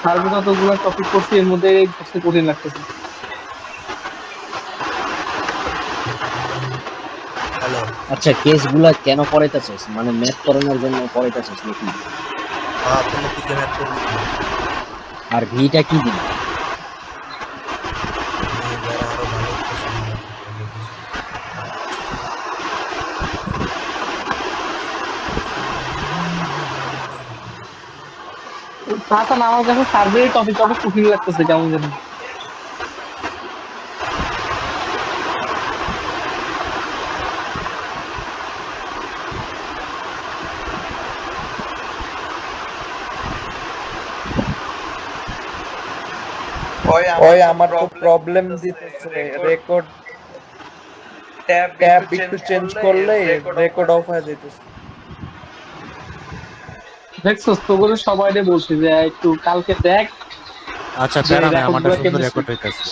Survey যতগুলো topic করছি এর মধ্যে সবচেয়ে কঠিন লাগতেছে। হ্যালো, আচ্ছা, কেসগুলা কেন পড়াইতেছস? মানে ম্যাথ করানোর জন্য পড়াইতেছস নাকি? তাহলে তুই ম্যাথ করবি কেন? আর ভিটা কি দিবি? এবার আরো ভালো কোশ্চেন হবে তাহলে বুঝবি। তাছাড়া আমার কাছে সার্ভে টপিক অনেক কঠিন লাগতেছে কেমন জানি। ওই আমার তো প্রবলেম দিতেছে, রেকর্ড ট্যাব একটু চেঞ্জ করলে রেকর্ড অফ হয়ে যেতেছে। দেখছস তো করে সবাই বলছি যে একটু কালকে দেখ আচ্ছা, যে প্যারা নাই, রেকর্ড আমারটা গুলা সুন্দর কেমনে রেকর্ড হইতেছে।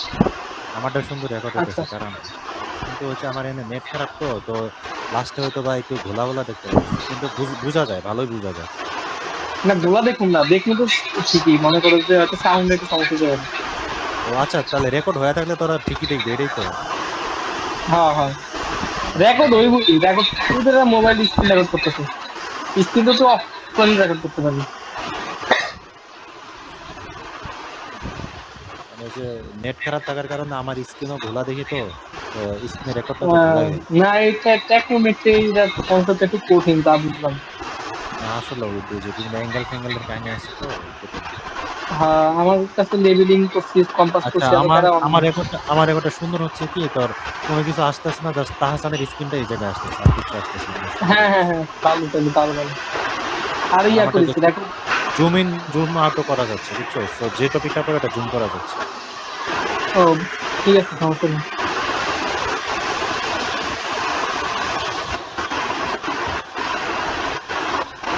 আমারটা সুন্দর রেকর্ড আচ্ছা হইতেছে, প্যারা নাই। কিন্তু হচ্ছে আমার এনে নেট খারাপ, তো লাস্টে হয়তো বা একটু ঘোলা ঘোলা দেখতে পাচ্ছি, কিন্তু বোঝা যায়, ভালোই বোঝা যায়। না গোলা দেখুন না, দেখুন তো ঠিকই মনে করো যে হয়তো সাউন্ড একটু সমস্যা যাবে। ও আচ্ছা, তাহলে রেকর্ড হয়ে থাকলে তোরা ঠিকই দেখবি, এটাই তো। হ্যাঁ হ্যাঁ, আচ্ছা, রেকর্ড ওই বলি রেকর্ড তুই মোবাইল স্ক্রিন রেকর্ড করতেছে, স্ক্রিন তো তুই অফ করে রেকর্ড করতে পারবি। মানে ওই যে নেট খারাপ থাকার কারণে আমার স্ক্রিনও ঘোলা দেখি, তো স্ক্রিনে রেকর্ডটা তো ঘোলাই হয়। না এটা টেকনোমেট্রি কনসেপ্ট একটু কঠিন তা বুঝলাম। না, আসলে ওই যে বিভিন্ন অ্যাঙ্গেল ফ্যাঙ্গেলের কাহিনী আছে, তো কঠিন। হ্যাঁ আমার কাছে লেবেলিং করছি, কম্পাস আচ্ছা, করছি, এত আমার প্যারা অনেক। আমার রেকর্ডটা সুন্দর হচ্ছে কি, তোর কোনো কিছু আসতেছে না, জাস্ট তাহসানের স্ক্রিনটা এই জায়গায় আসতেছে, আর কিছু আসতেছে না, সুন্দর হ্যাঁ হ্যাঁ হচ্ছে। হ্যাঁ, ভালো তাহলে ভালো ভালো। আর আর ইয়া আমারটা করেছি দেখো, দেখো। জুম ইন জুম আউটও করা যাচ্ছে, বুঝছো? তো যে টপিকটা পরে এটা জুম করা যাচ্ছে। ও ঠিক আছে, সমস্যা নেই।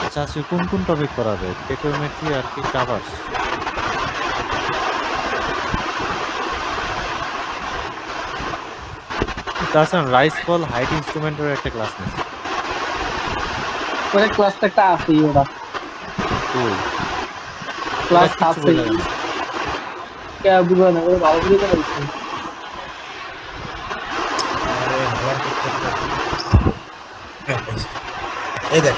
আচ্ছা, আজকে কোন কোন টপিক করাবে? টেকোমেট্রি আর কি কাভার্স? তাছাড়া রাইস ফল হাইট ইনস্ট্রুমেন্টের একটা ক্লাস নিচ্ছে। ওই ক্লাসটা একটা আছে ওটা, কই? ওটা ক্লাস কিচ্ছু আছে। বোঝা যায় না। কে বুঝবে না, ওরা ভালো বুঝে না বুঝছে। আরে ভাবার করতে থাকো। হ্যাঁ, পাইছি। এই দেখ,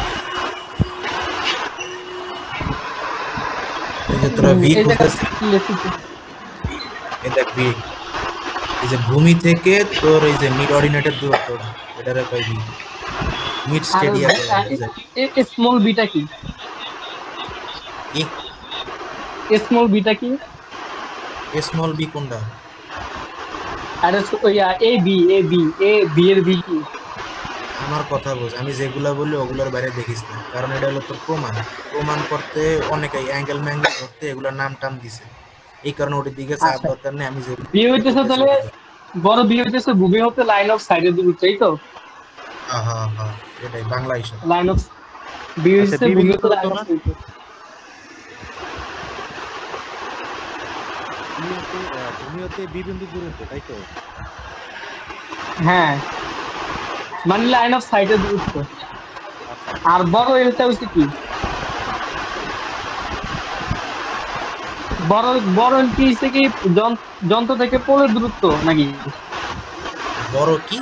এই যে তোরা ভি এই জায়গায় খুঁজতেছিস, কি লেখছি? এই দেখ ভি, এই যে ভূমি থেকে তোর এই যে মিড অর্ডিনেটের দূরত্বটা, এটারে কয় ভি। মিড আর স্টেডিয়া বলে, বুঝাই স্মল বিটা কি? কি স্মল বিটা কি? স্মল বি কোনটা? আর এ বি এ বি এর বি কি? আমার কথা বোঝ, আমি যেগুলা বলি ওগুলোর বাইরে দেখিস না, কারণ এটা হলো তোর প্রমাণ। প্রমাণ করতে অনেকে অ্যাঙ্গেল ম্যাঙ্গেল ধরতে এগুলোর নাম টাম দিছে, এই কারণে ওটির দিকে চাপ আচ্ছা, দরকার নেই, আমি বি যেগুলো হইতেছে করতেছি তাহলে ওটা। বড় বি হইতেছে, বুবি হতে লাইন অফ সাইডের দূরত্ব, এই তো? হ্যাঁ হ্যাঁ হ্যাঁ, এটাই বাংলা হিসাব। লাইন অফ বি আচ্ছা, হইতেছে ভূমি বিভিন্ন হতে দূরত্ব লাইন অফ না? সাইড। ভূমি হতে বি বিন্দু দূরত্ব, তাই তো? হ্যাঁ, মানে লাইন অফ সাইডের দূরত্ব। আচ্ছা, আর বড় এলটা হচ্ছে কি? বড় বড় এল কি হচ্ছে কি? যন্ত্র থেকে পোলের দূরত্ব নাকি? বড় কি?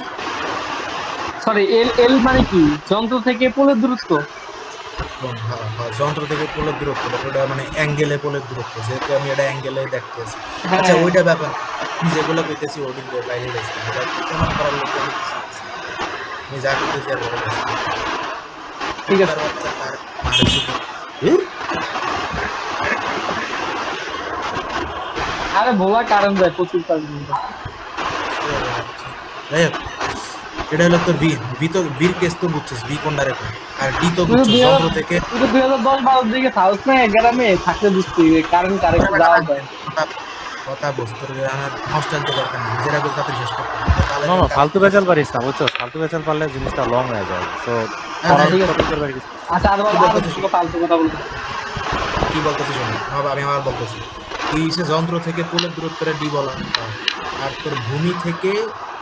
সরি, এল এল মানে কি? যন্ত্র থেকে পোলের দূরত্ব। হ্যাঁ হ্যাঁ, যন্ত্র থেকে পোলের দূরত্ব, বাট ওটা মানে অ্যাঙ্গেলে পোলের দূরত্ব, যেহেতু আমি এটা অ্যাঙ্গেলে দেখতেছি। আচ্ছা, হ্যাঁ ওইটা ব্যাপার, আমি যেগুলো কইতেছি ওটির বাইরে যাইছি না, এটা প্রমাণ করার লোক আমি কিছু করছি না। আমি যা কইতেছি আর বড় যাচ্ছি না। ঠিক কুত্তার আছে। বাচ্চা তার মারে শুধু ধুর। আরে ভোলা কারণ যায়, প্রচুর কারণ যায়। যাই হোক, এটা হলো তোর ভি। ভি তো বীর কেস তো বুঝছিস, ভি কোনটা রেখো। আর ডি তো বুঝছিস, যন্ত্র থেকে। তুই তো 2010-12 দিকে থাকস না গ্রামে, থাকলে বুঝতি কারণ কারেক্ট যাওয়া যায়। কথা কথা বুঝ, তোর আমার নস্টালজিয়া দরকার নেই, যেটা বলতে তাড়াতাড়ি শেষ করতে হবে। তাহলে মামা কাজ ফালতু বেচাল পারিস না, বুঝছো? ফালতু বেচাল পারলে জিনিসটা লং হয়ে যায়। তো আচ্ছা পড়ার ঠিক আছে। টপিকের বাইরে কিছু। আচ্ছা আর কি আর বলতেছিস? দুটো ফালতু কথা বলবো। কি বলতেছিস শোনো, আমি আবার বলতেছি। এই সে যন্ত্র থেকে পোলের দূরত্বটা ডি বলা হয়। আর তোর ভূমি থেকে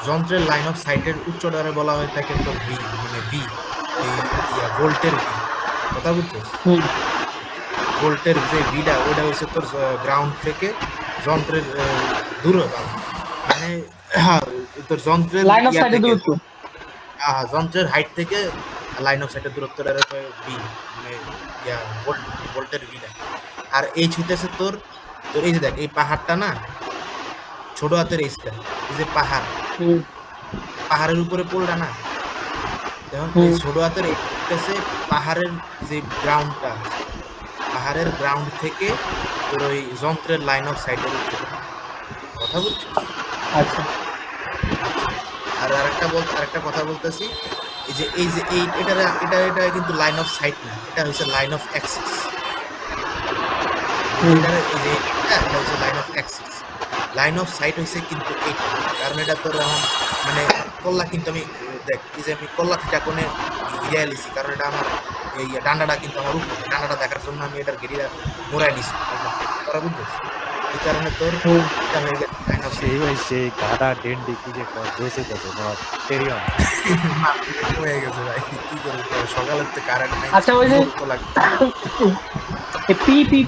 যন্ত্রের লাইন অফ সাইটের উচ্চতারে বলা হয় থাকে তোর ভি, মানে ভি, এই ভোল্টের ভি। কথা বুঝছিস? হুম। ভোল্টের যে ভিটা ওটা হচ্ছে তোর গ্রাউন্ড থেকে যন্ত্রের দূরতা, মানে তোর যন্ত্রের লাইন অফ ইয়া সাইটে থেকে দূরত্ব। যন্ত্রের হাইট থেকে লাইন অফ সাইটের দূরত্বটা বি, মানে ইয়া ভোল্টের ভিটা। আর এইচ হইতেছে তোর তোর এই যে দেখ এই পাহাড়টা না, ছোট হাতের এইচটা, এই যে পাহাড়, হুম পাহাড়ের উপরে পড়লা না, দেখুন এই হুম ছোট হাতের এইচ হইতেছে পাহাড়ের যে গ্রাউন্ডটা, পাহাড়ের গ্রাউন্ড থেকে তোর ওই যন্ত্রের লাইন অফ সাইটের উচ্চতা। কথা বলছিস? আচ্ছা আর আরেকটা কথা বলতেছি, এই যে এটা কিন্তু লাইন অফ সাইট না, এটা হচ্ছে লাইন অফ অ্যাক্সিস। হুম এটা হচ্ছে line of Axis. Line of site হচ্ছে কিন্তু এইটা, কারণ এটা তোর এখন মানে কল্লা কিন্তু আমি দেখ এই যে আমি কল্লা থিটা কোণে ঘিরে লিছি, কারণ এটা আমার এই ডান্ডাটা কিন্তু আমার উপর, ডান্ডাটা দেখার জন্য আমি এটার ঘেরিটা মোড়াই লিছি, তোরা বুঝছিস? এই কারণে তোর হুম এটা হয়ে গেছে লাইন অফ সেই ভাই সেই গাদা ডেন্ডি কি যে জোসে যাচ্ছে ক্যারি অন। হয়ে গেছে ভাই, কি করবো সকালের তো কারেন্ট নাই, আচ্ছা, ওই যে বিরক্ত লাগে। পি পি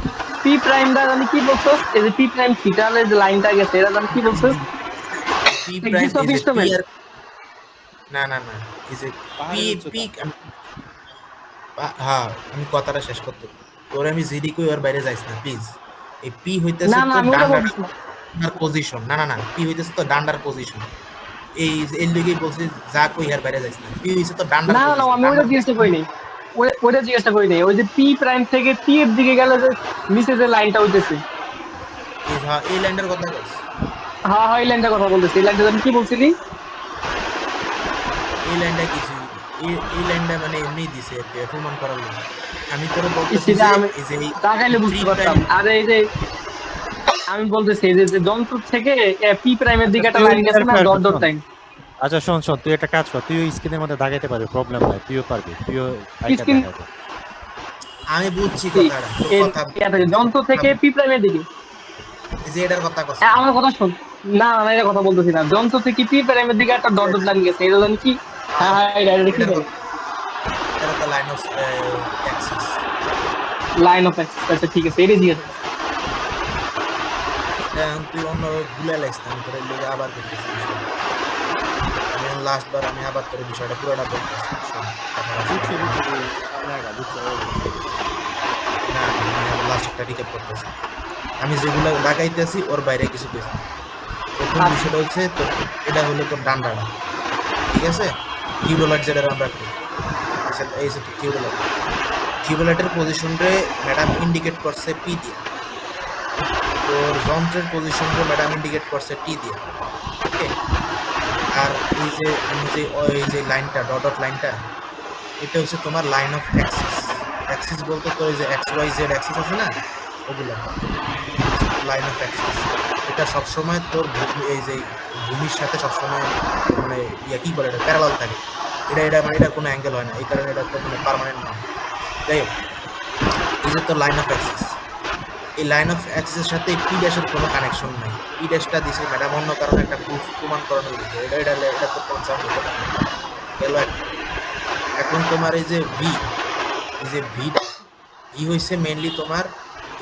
পি প্রাইমটা জানি কি বলছো, এই যে পি প্রাইম থিটালে যে লাইনটা গেছে এটা জানি কি বলছো? P prime Axis of is a instrument. P আর না না না is a পি পি হ্যাঁ আমি কথাটা শেষ করতে, তোর আমি জিডি কই ওর বাইরে যাইস না প্লিজ। এই পি হইতেছে না না তো আমি ওটা ডান্ডার বলছি না। পজিশন, না না না পি হইতেছে তো ডান্ডার পজিশন, এই এর লিগেই বলছি যা কই এর বাইরে যাইস না, পি হইছে তো ডান্ডার না না আমি ওটা জিজ্ঞাসা করি নাই, ওটা জিজ্ঞাসা করি নাই। ওই যে পি প্রাইম থেকে টি এর দিকে গেলে যে নিচে যে লাইনটা হইতেছে, এই লাইনের কথা কইছ, হ্যাঁ হ্যাঁ এই লাইনটার কথা বলতেছি। এই লাইনটা জানি কি বলছিলি? এই লাইনটা কিছু এই লাইনটা মানে এমনি দিছে আর কি প্রমাণ করার লাগে। আমি তোরে বলতেছি সেটা যে আমি এই যে তাকাইলে বুঝতে পারতাম। আর এই যে আমি বলতেছি এই যে যন্ত্র থেকে পি প্রাইমের দিকে একটা লাইন গেছে না, ডট ডট লাইন। আচ্ছা শোন শোন, তুই একটা কাজ কর, তুইও স্ক্রিনের মধ্যে দাগাইতে পারবি, প্রবলেম নাই, তুইও পারবি, তুইও আইটা Screen- দেখাইতে। আমি বুঝছি কথাটা, তোর কথা যন্ত্র থেকে পি প্রাইমের দিকে। এই যে এটার কথা কইছ, আমার কথা শোন, না না এটা কথা বলতেছি না। যন্ত্র থেকে পি প্রাইমের দিকে একটা ডট ডট লাইন গেছে, এটা জানি কি? হ্যাঁ হ্যাঁ এটা কি এটা তো line of Axis. Line of Axis. আচ্ছা ঠিক আছে, এটা জিজ্ঞাসা। এখন তুই অন্য ভুলে লাগছিস, আমি তোর লেগে আবার দেখতেছি বিষয়টা। আমি লাস্ট বার আমি আবার তোর বিষয়টা পুরোটা বলতেছি, শোন, কথাটা শোন। না আমি লাস্ট একটা রিক্যাপ করতেছি, আমি যেগুলো লাগাইতেছি ওর বাইরে কিছু কইছি না। প্রথম বিষয়টা হচ্ছে তোর এটা হলো তোর ডান্ডাটা, ঠিক আছে? টিউবলাইট যেটা আমরা করি, এই যে টিউবলাইট, টিউবলাইটের পজিশনরে ম্যাডাম ইন্ডিকেট করছে পি দিয়ে, তোর যন্ত্রের পজিশনরে ম্যাডাম ইন্ডিকেট করছে টি দিয়ে, ওকে? আর এই যে আমি যে এই যে লাইনটা ডট লাইনটা, এটা হচ্ছে তোমার লাইন অফ অ্যাক্সিস। অ্যাক্সিস বলতে তো এই যে এক্স ওয়াই জেড অ্যাক্সিস আছে না, ওগুলো লাইন অফ অ্যাক্সিস। এটা সবসময় তোর এই যে ভূমির সাথে সবসময় মানে ইয়া কি বলে এটা প্যারালাল থাকে, এটা মানে এটা কোনো অ্যাঙ্গেল হয় না, এই কারণে এটা তো মানে পার্মানেন্ট না। যাই হোক, এই যে তোর লাইন অফ অ্যাক্সিস, এই লাইন অফ অ্যাক্সিসের সাথে পি ড্যাশের কোনো কানেকশন নাই। পি ড্যাশটা দিছে ম্যাডাম অন্য কারণে একটা প্রমাণ করানোর লিখে, এটা তো কনসার্ন হতে পারে গেল একটা। এখন তোমার এই যে ভি, এই যে ভি হইছে মেইনলি তোমার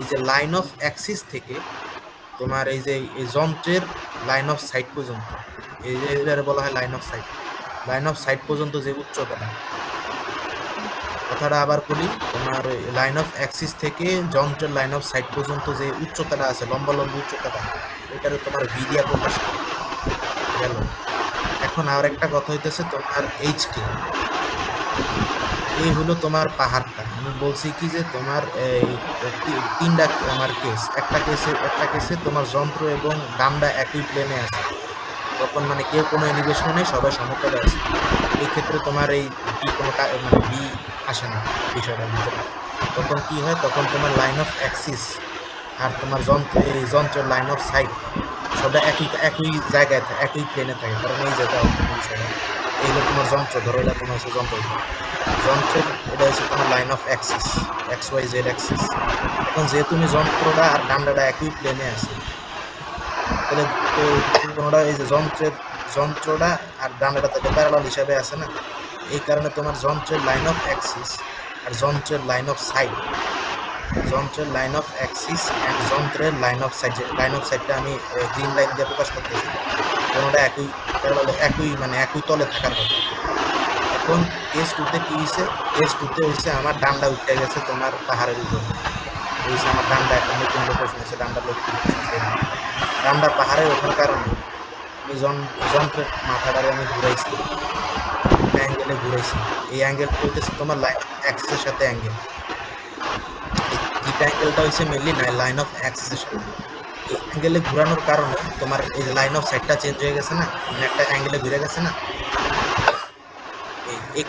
এই যে লাইন অফ অ্যাক্সিস থেকে তোমার এই যে এই যন্ত্রের লাইন অফ সাইট পর্যন্ত, এই যে এটারে বলা হয় line of sight. Line of site পর্যন্ত যে উচ্চতাটা, কথাটা আবার বলি, তোমার লাইন অফ অ্যাক্সিস থেকে যন্ত্রের লাইন অফ সাইট পর্যন্ত যে উচ্চতাটা আছে, লম্বা লম্বা উচ্চতাটা, এটারে তোমার ভি দিয়া প্রকাশ করে গেল। এখন আর একটা কথা হইতেছে তোমার এইচ কে, এই হলো তোমার পাহাড়টা। আমি বলছি কি যে তোমার এই তিনটা আমার কেস, একটা কেসে তোমার যন্ত্র এবং ডান্ডা একই প্লেনে আছে, তখন মানে কেউ কোনো এলিভেশনে নেই, সবাই সমতলে আছে। এই ক্ষেত্রে তোমার এই কোনো মানে বি আসে না বিষয়টার ভিতরে। তখন কি হয়, তখন তোমার লাইন অফ অ্যাক্সিস আর তোমার এই যন্ত্রের লাইন অফ সাইট সবটা একই জায়গায় থাকে, একই প্লেনে থাকে। কারণ এই যেটা বিষয়টা এই হলো তোমার যন্ত্র, ধরো এটা তোমার হচ্ছে যন্ত্রের এটা হচ্ছে তোমার line of axis, X Y Z axis. এখন যেহেতু তুমি যন্ত্রটা আর ডান্ডাটা একই প্লেনে আছে, তাহলে কোনোটা এই যে যন্ত্রটা আর ডান্ডাটা তাকে প্যারালাল হিসাবে আছে না, এই কারণে তোমার যন্ত্রের লাইন অফ অ্যাক্সিস আর যন্ত্রের লাইন অফ সাইট যন্ত্রের লাইন অফ অ্যাক্সিস অ্যান্ড যন্ত্রের লাইন অফ সাইডটা আমি গ্রিন লাইন দিয়ে প্রকাশ করতেছি। কোনোটা একই মানে একই তলে থাকার কথা। এখন কেস টুতে কি হয়েছে? কেস টুতে হয়েছে আমার ডান্ডা উঠে গেছে তোমার পাহাড়ের উপরে। হয়েছে আমার ডান্ডা একটা নতুন লোকেশন হয়েছে, ডান্ডা পাহাড়ে ওঠার কারণে আমি যন্ত্রের মাথাটারে আমি ঘুরাইছি, অ্যাঙ্গেলে ঘুরাইছি। এই অ্যাঙ্গেল হইতেছে তোমার লাইন অ্যাক্সিসের সাথে অ্যাঙ্গেল। এই অ্যাঙ্গেলটা হচ্ছে মেনলি লাইন অফ অ্যাক্সিসের সাথে। এই অ্যাঙ্গেলে ঘুরানোর কারণে তোমার এই লাইন অফ সাইডটা চেঞ্জ হয়ে গেছে না, মানে একটা অ্যাঙ্গেলে ঘুরে গেছে না। এই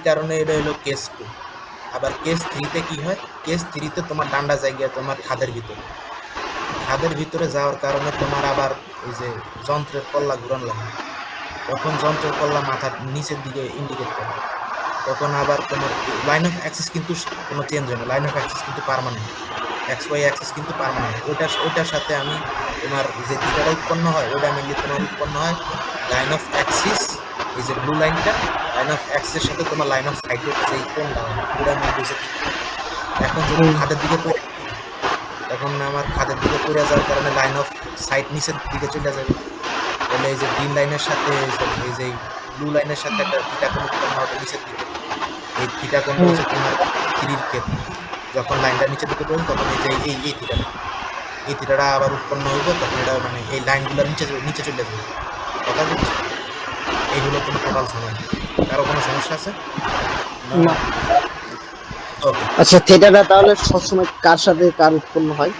কারণে এটা হলো কেস 2। আবার কেস 3-তে কি হয়? কেস 3-তে তোমার ডান্ডা জায়গায় তোমার খাদের ভিতরে যাওয়ার কারণে তোমার আবার ওই যে যন্ত্রের কল্লা ঘুরানো লাগে। তখন যন্ত্রের কল্লা মাথার নিচের দিকে ইন্ডিকেট করে। তখন আবার তোমার লাইন অফ অ্যাক্সিস কিন্তু কোনো চেঞ্জ হয় না, লাইন অফ অ্যাক্সিস কিন্তু পার্মানেন্ট, এক্স ওয়াই অ্যাক্সিস কিন্তু পার্মানেন্ট। ওইটার সাথে আমি তোমার যে থিটাটা উৎপন্ন হয় ওটা মেনলি তোমার উৎপন্ন হয় লাইন অফ অ্যাক্সিস, এই যে ব্লু লাইনটা লাইন অফ অ্যাক্সিসের সাথে তোমার লাইন অফ সাইডের যে কোণটা হয় ওটা আমি বুঝে। এখন যদি খাদের দিকে পড়ে, তখন আমার খাদের দিকে পড়ে যাওয়ার কারণে লাইন অফ সাইড নিচের দিকে চলে যাবে। তাহলে এই যে গ্রিন লাইনের সাথে এই যে ব্লু লাইনের সাথে একটা থিটা কোণ উৎপন্ন হবে নিচের দিকে। এই থিটা কোণটা হচ্ছে তোমার 3-র ক্ষেত্রে। যখন লাইনটা নিচের দিকে পড়বে তখন এই যে এই থিটাটা আবার উৎপন্ন হইব, তখন এটা মানে এই লাইনগুলো নিচে চলে যাবে। কথা বুঝছো? এই হলো তোমার টোটাল সমাধান। কারো কোনো সমস্যা আছে? না। ওকে, আচ্ছা থিটাটা তাহলে সবসময় কার সাথে কার উৎপন্ন হয়?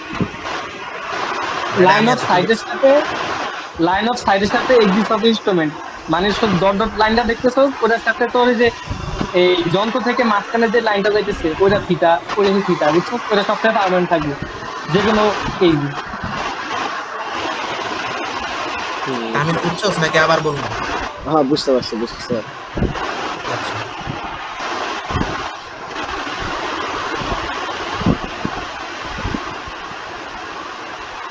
লাইন অফ সাইডের সাথে এক্সিস অফ ইনস্ট্রুমেন্ট, মানে সব ডট ডট লাইনটা দেখতেছো ওটার সাথে তোর এই যে এই যন্ত্র থেকে মাঝখানে যে লাইনটা যাইতেছে ওটা থিটা, বুঝছো? ওটা সবসময় পার্মানেন্ট থাকবে যে কোনো এই। আমি বুঝছোস নাকি আবার বলবো? হ্যাঁ বুঝতে পারছি। আচ্ছা,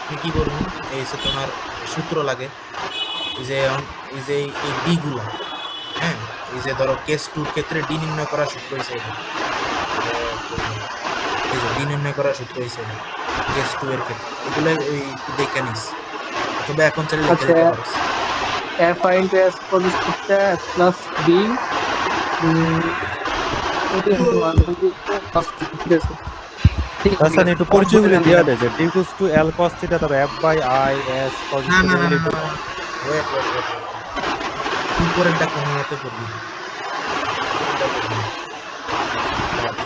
আমি কি বলবো? এই যে তোমার সূত্র লাগে, এই যে এই ডি গুলো, হ্যাঁ, এই যে ধরো কেস 2-র ক্ষেত্রে ডি নির্ণয় করার সূত্র হয়েছে এটা। এই যে ডি নির্ণয় করার সূত্র হয়েছে এটা কেস 2-এর ক্ষেত্রে। এগুলো ওই দেখে নিস, তবে এখন চলে লিখে দিতে পারিস। f into s প্রতিষ্ঠা প্লাস b আচ্ছা একটু পরিচয়গুলো দেওয়া দেয় যে d equals to l cos theta, তারপর f by i s cos না না theta। না না, ওয়েট উপরেরটা কোনো মতে করবি না।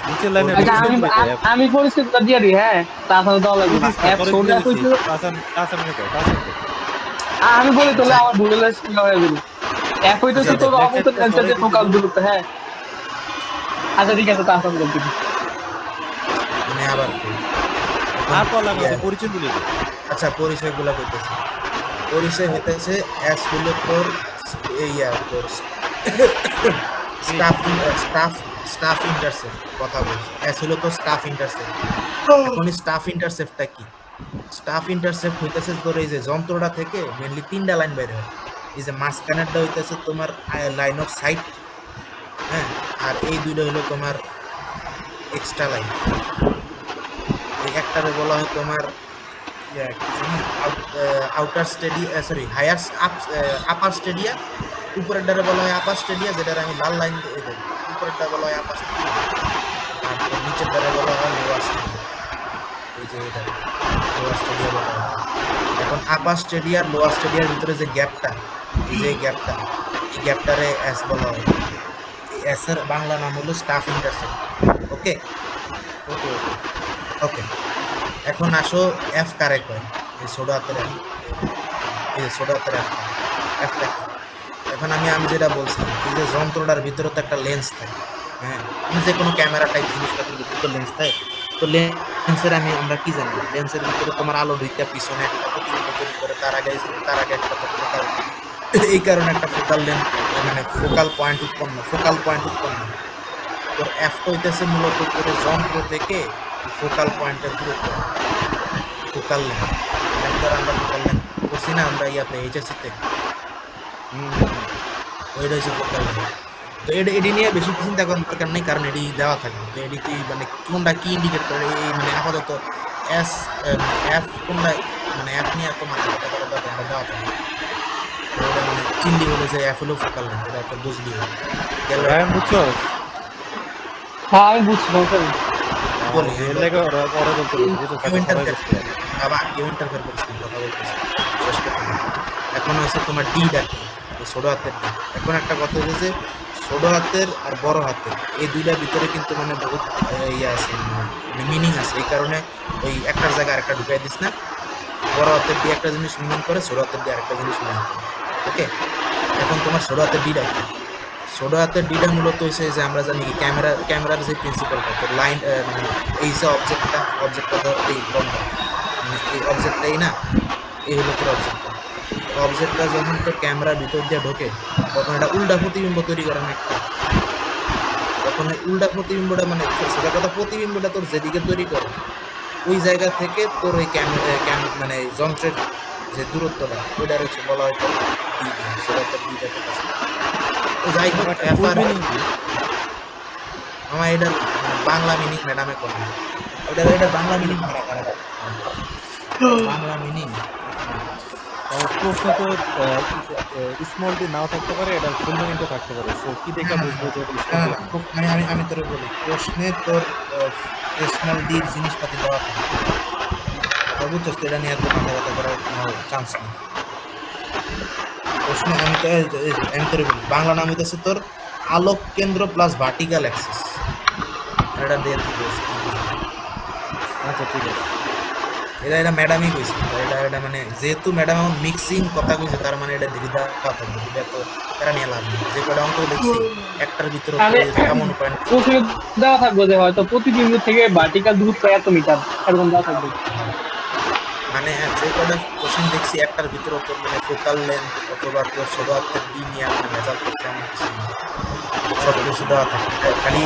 নিচের লাইনে আচ্ছা, আমি পরিস্থিতিটা দিয়ে দিই। হ্যাঁ, তাহলে দেওয়া লাগবে না। f সোজা কইছিল, আমি বলি তাহলে আমার ভুল হলে হয়ে যাবে। f হইতেছে তোর অবতল লেন্সের যে ফোকাল দূরত্ব। হ্যাঁ, আচ্ছা ঠিক আছে, তাহলে আমি বলছি। মানে আবার আর কল লাগবে পরিচয়গুলো দে। আচ্ছা, পরিচয়গুলো কইতেছে। পরিচয় হইতেছে এস হলো তোর তোর স্টাফ ইন্টারসেপ্ট। কথা বলছি, এস হলো তোর স্টাফ ইন্টারসেপ্ট। এখন স্টাফ ইন্টারসেপ্টটা কি? স্টাফ ইন্টারসেপ্ট হইতেছে তোর এই যে যন্ত্রটা থেকে মেনলি 3টা লাইন বের হয়। এই যে মাঝখানেরটা হইতেছে তোমার লাইন অফ সাইট, হ্যাঁ, আর এই দুইটা হলো তোমার এক্সট্রা লাইন। এই একটারে বলা হয় তোমার আউটার স্টেডিয়া, সরি হায়ার আপার স্টেডিয়া। উপরের ডারে বলা হয় আপার স্টেডিয়া, যেটার আমি লাল লাইন দিয়ে দেই। উপরেরটা বলা হয় আপার স্টেডিয়া, আর নিচের ডারে বলা হয় লোয়ার স্টেডিয়া। এই যে এটা লোয়ার স্টেডিয়া বলা হয়। এখন আপার স্টেডিয়া লোয়ার স্টেডিয়ার ভিতরে যে গ্যাপটা, এই যে গ্যাপটা, এই গ্যাপটারে এস বলা হয়। এই এস এর বাংলা নাম হলো স্টাফ ইন্টারসেপ্ট। ওকে ওকে ওকে ওকে, এখন আসো এফ কারেক্ট হয়। এই ছোট হাতের এফ, এই যে ছোট হাতের এফটা কি? এখন আমি যেটা বলছিলাম, এই যে যন্ত্রটার ভিতরে তো একটা লেন্স থাকে, হ্যাঁ, যে কোনো ক্যামেরা টাইপ জিনিসপাতির ভিতরে তো লেন্স থাকে। তো লেন্সের আমরা কি জানি, লেন্সের ভিতরে তোমার আলো ঢুকে পিছনে একটা প্রতিবিম্ব তৈরি করে, তার আগে একটা ফোকাল, এই কারণে একটা ফোকাল লেন্স মানে ফোকাল পয়েন্ট উৎপন্ন। তোর এফ হইতেছে মূলত করে যন্ত্র থেকে ফোকাল পয়েন্টের দূরত্ব, ফোকাল লেন্থ। আমরা ফোকাল লেন্থ করছি না আমরা ইয়াতে এইচএসসিতে, ওইটা হচ্ছে ফোকাল লেন্থ। তো এডি নিয়ে বেশি চিন্তা করার দরকার নেই, কারণ এডি দেওয়া থাকবে। তো এডি কি মানে কোনটা কি ইন্ডিকেট করে এই মানে আপাতত এস মানে এফ কোনটা মানে এফ নিয়ে এত মাথা ব্যথা করার দরকার, এটা দেওয়া থাকবে। তো এটা মানে চিনলি বলে যে এফ হলো ফোকাল লেন্থ, এটা একটা বুঝলি হবে। গেল রায়ান বুঝছো? হ্যাঁ আমি বুঝছি সমস্যা নেই। বলি এর লাগে ওরা ওরা বলতে বুঝছো, কেউ সবাই ইন্টারফেয়ার বুঝতে পারে। বাবা কেউ ইন্টারফেয়ার করছে না, কথা বলতেছে শেষ করতে হবে। এখন হচ্ছে তোমার ডি ডাকি, ছোট হাতের ডি। এখন একটা কথা হচ্ছে ছোট হাতের আর বড় হাতের এই দুইটার ভিতরে কিন্তু মানে বহুত ইয়ে আছে, মানে মিনিং আছে। এই কারণে ওই একটার জায়গায় আরেকটা ঢুকাই দিস না। বড় হাতের দিয়ে একটা জিনিস মিনিং করে, ছোট হাতের দিয়ে আরেকটা জিনিস মিনিং করে। ওকে, এখন তোমার ছোট হাতের ডি ডাকি। ছোট হাতের ডিটা মূলত হচ্ছে যে আমরা জানি কি ক্যামেরার যে প্রিন্সিপালটা, তো লাইন মানে এই যে অবজেক্টটা ধর এই লম্বা, মানে এই অবজেক্টটাই না, এই হলো তোর অবজেক্টটা যখন তোর ক্যামেরার ভিতর দিয়ে ঢোকে তখন এটা উল্টা প্রতিবিম্ব তৈরি করে না একটা। তখন এই উল্টা প্রতিবিম্বটা মানে সোজা কথা প্রতিবিম্বটা তোর যেদিকে তৈরি করে ওই জায়গা থেকে তোর ওই মানে যন্ত্রের যে দূরত্বটা ওইটার হচ্ছে বলা হয় তোর সেটা তোর দুইটা তো যাই হোক এফআর আমার এটার মানে বাংলা মিনিং ম্যাডামে করে না, এটার বাংলা মিনিং বাংলা মিনিং প্রশ্ন তো স্মল ডি নাও থাকতে পারে, এটা ফুল মিনিংটা থাকতে পারে। সো কি দেখে বুঝবো যে এটা small D? আমি তোরে বলি, প্রশ্নে তোর স্মল ডির জিনিসপাতি দেওয়া থাকে, কথা বুঝছস? এটা নিয়ে এত মাথা ব্যথা করার কোনো চান্স নেই। প্রশ্নে আমি তোরে বলি, বাংলা নাম হইতেছে তোর আলোক কেন্দ্র প্লাস ভার্টিক্যাল অ্যাক্সিস। এটা দিয়ে তুই বলছিস আচ্ছা ঠিক আছে। এটা ম্যাডামই কইছে। এটা মানে যেহেতু ম্যাডাম এখন মিক্সিং কথা কইছে, তার মানে এটা দিদিদা কথা বলবে, দিদা তো তারা নিয়ে লাভ নেই। যে কটা অঙ্ক দেখছি একটার ভিতরে তাহলে এমন পয়েন্ট প্রশ্নে দেওয়া থাকবে যে হয়তো প্রতিবিম্ব থেকে ভার্টিক্যাল দূরত্ব এত মিটার, এরকম দেওয়া থাকবে। মানে যে কটা কোশ্চেন দেখছি একটার ভিতরে তোর মানে ফোকাল লেন্থ অথবা তোর ছোট হাতের ডি নিয়ে মানে ভেজাল করছে এমন কিছু নেই। সব কিছু দেওয়া থাকে, খালি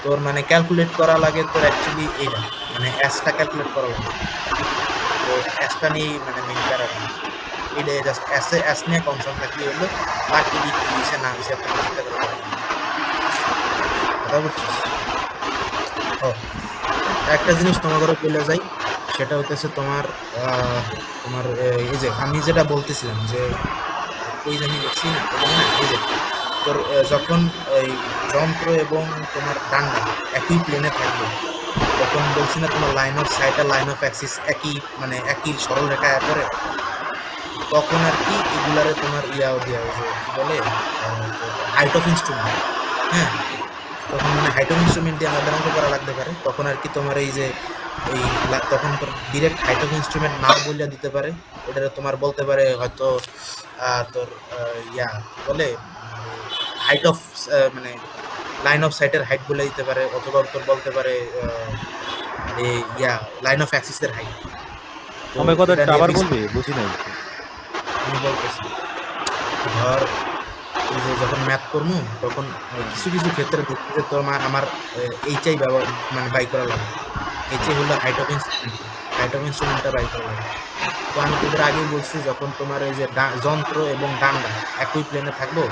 তোর মানে ক্যালকুলেট করা লাগে তোর অ্যাকচুয়ালি এইটা মানে অ্যাসটা ক্যালকুলেট করা লাগে। তো অ্যাসটা নিয়ে মানে মেন প্যারাটা এটা জাস্ট অ্যাস নিয়ে কনসার্ন থাকলে হলো, বাকি দিক কি হয়েছে না হয়েছে একটা চিন্তা করে কথা বুঝছিস? ও একটা জিনিস তোমাদেরও বলে যাই, সেটা হতেছে তোমার তোমার এই যে আমি যেটা বলতেছিলাম যে ওই জানি দেখছি না এই যে তোর যখন এই যন্ত্র এবং তোমার ডান্ডা একই প্লেনে থাকবে তখন বলছি না তোমার লাইন অফ সাইট আর লাইন অফ অ্যাক্সিস একই মানে একই সরল রেখায় পড়ে, তখন আর কি এগুলারে তোমার দেওয়া হয়েছে কি বলে হাইট অফ ইনস্ট্রুমেন্ট। হ্যাঁ, তখন মানে হাইট অফ ইনস্ট্রুমেন্ট দিয়ে আমাদের অঙ্ক করা লাগতে পারে। তখন আর কি তোমার এই যে এই তখন তোর ডিরেক্ট হাইট অফ ইনস্ট্রুমেন্ট না বলে দিতে পারে, ওটা তোমার বলতে পারে হয়তো তোর কি বলে হাইট অফ মানে লাইন অফ সাইটের হাইট বলে দিতে পারে, অথবা তোর বলতে পারে লাইন অফ অ্যাক্সিসের হাইট। আমার কথাটা আবার বলবি, বুঝি নাই। আমি বলতেছি ধর এই যে যখন ম্যাথ করবো তখন কিছু কিছু ক্ষেত্রে দেখতে যে তোর আমার এইচআই ব্যবহার মানে বাই করা লাগে। এইচআই হলো হাইট অফ ইনস্ট্রুমেন্টটা বাই করা লাগে। তো আমি তোদের আগেই বলছি যখন তোমার এই যে যন্ত্র এবং ডান্ডা একই প্লেনে থাকবো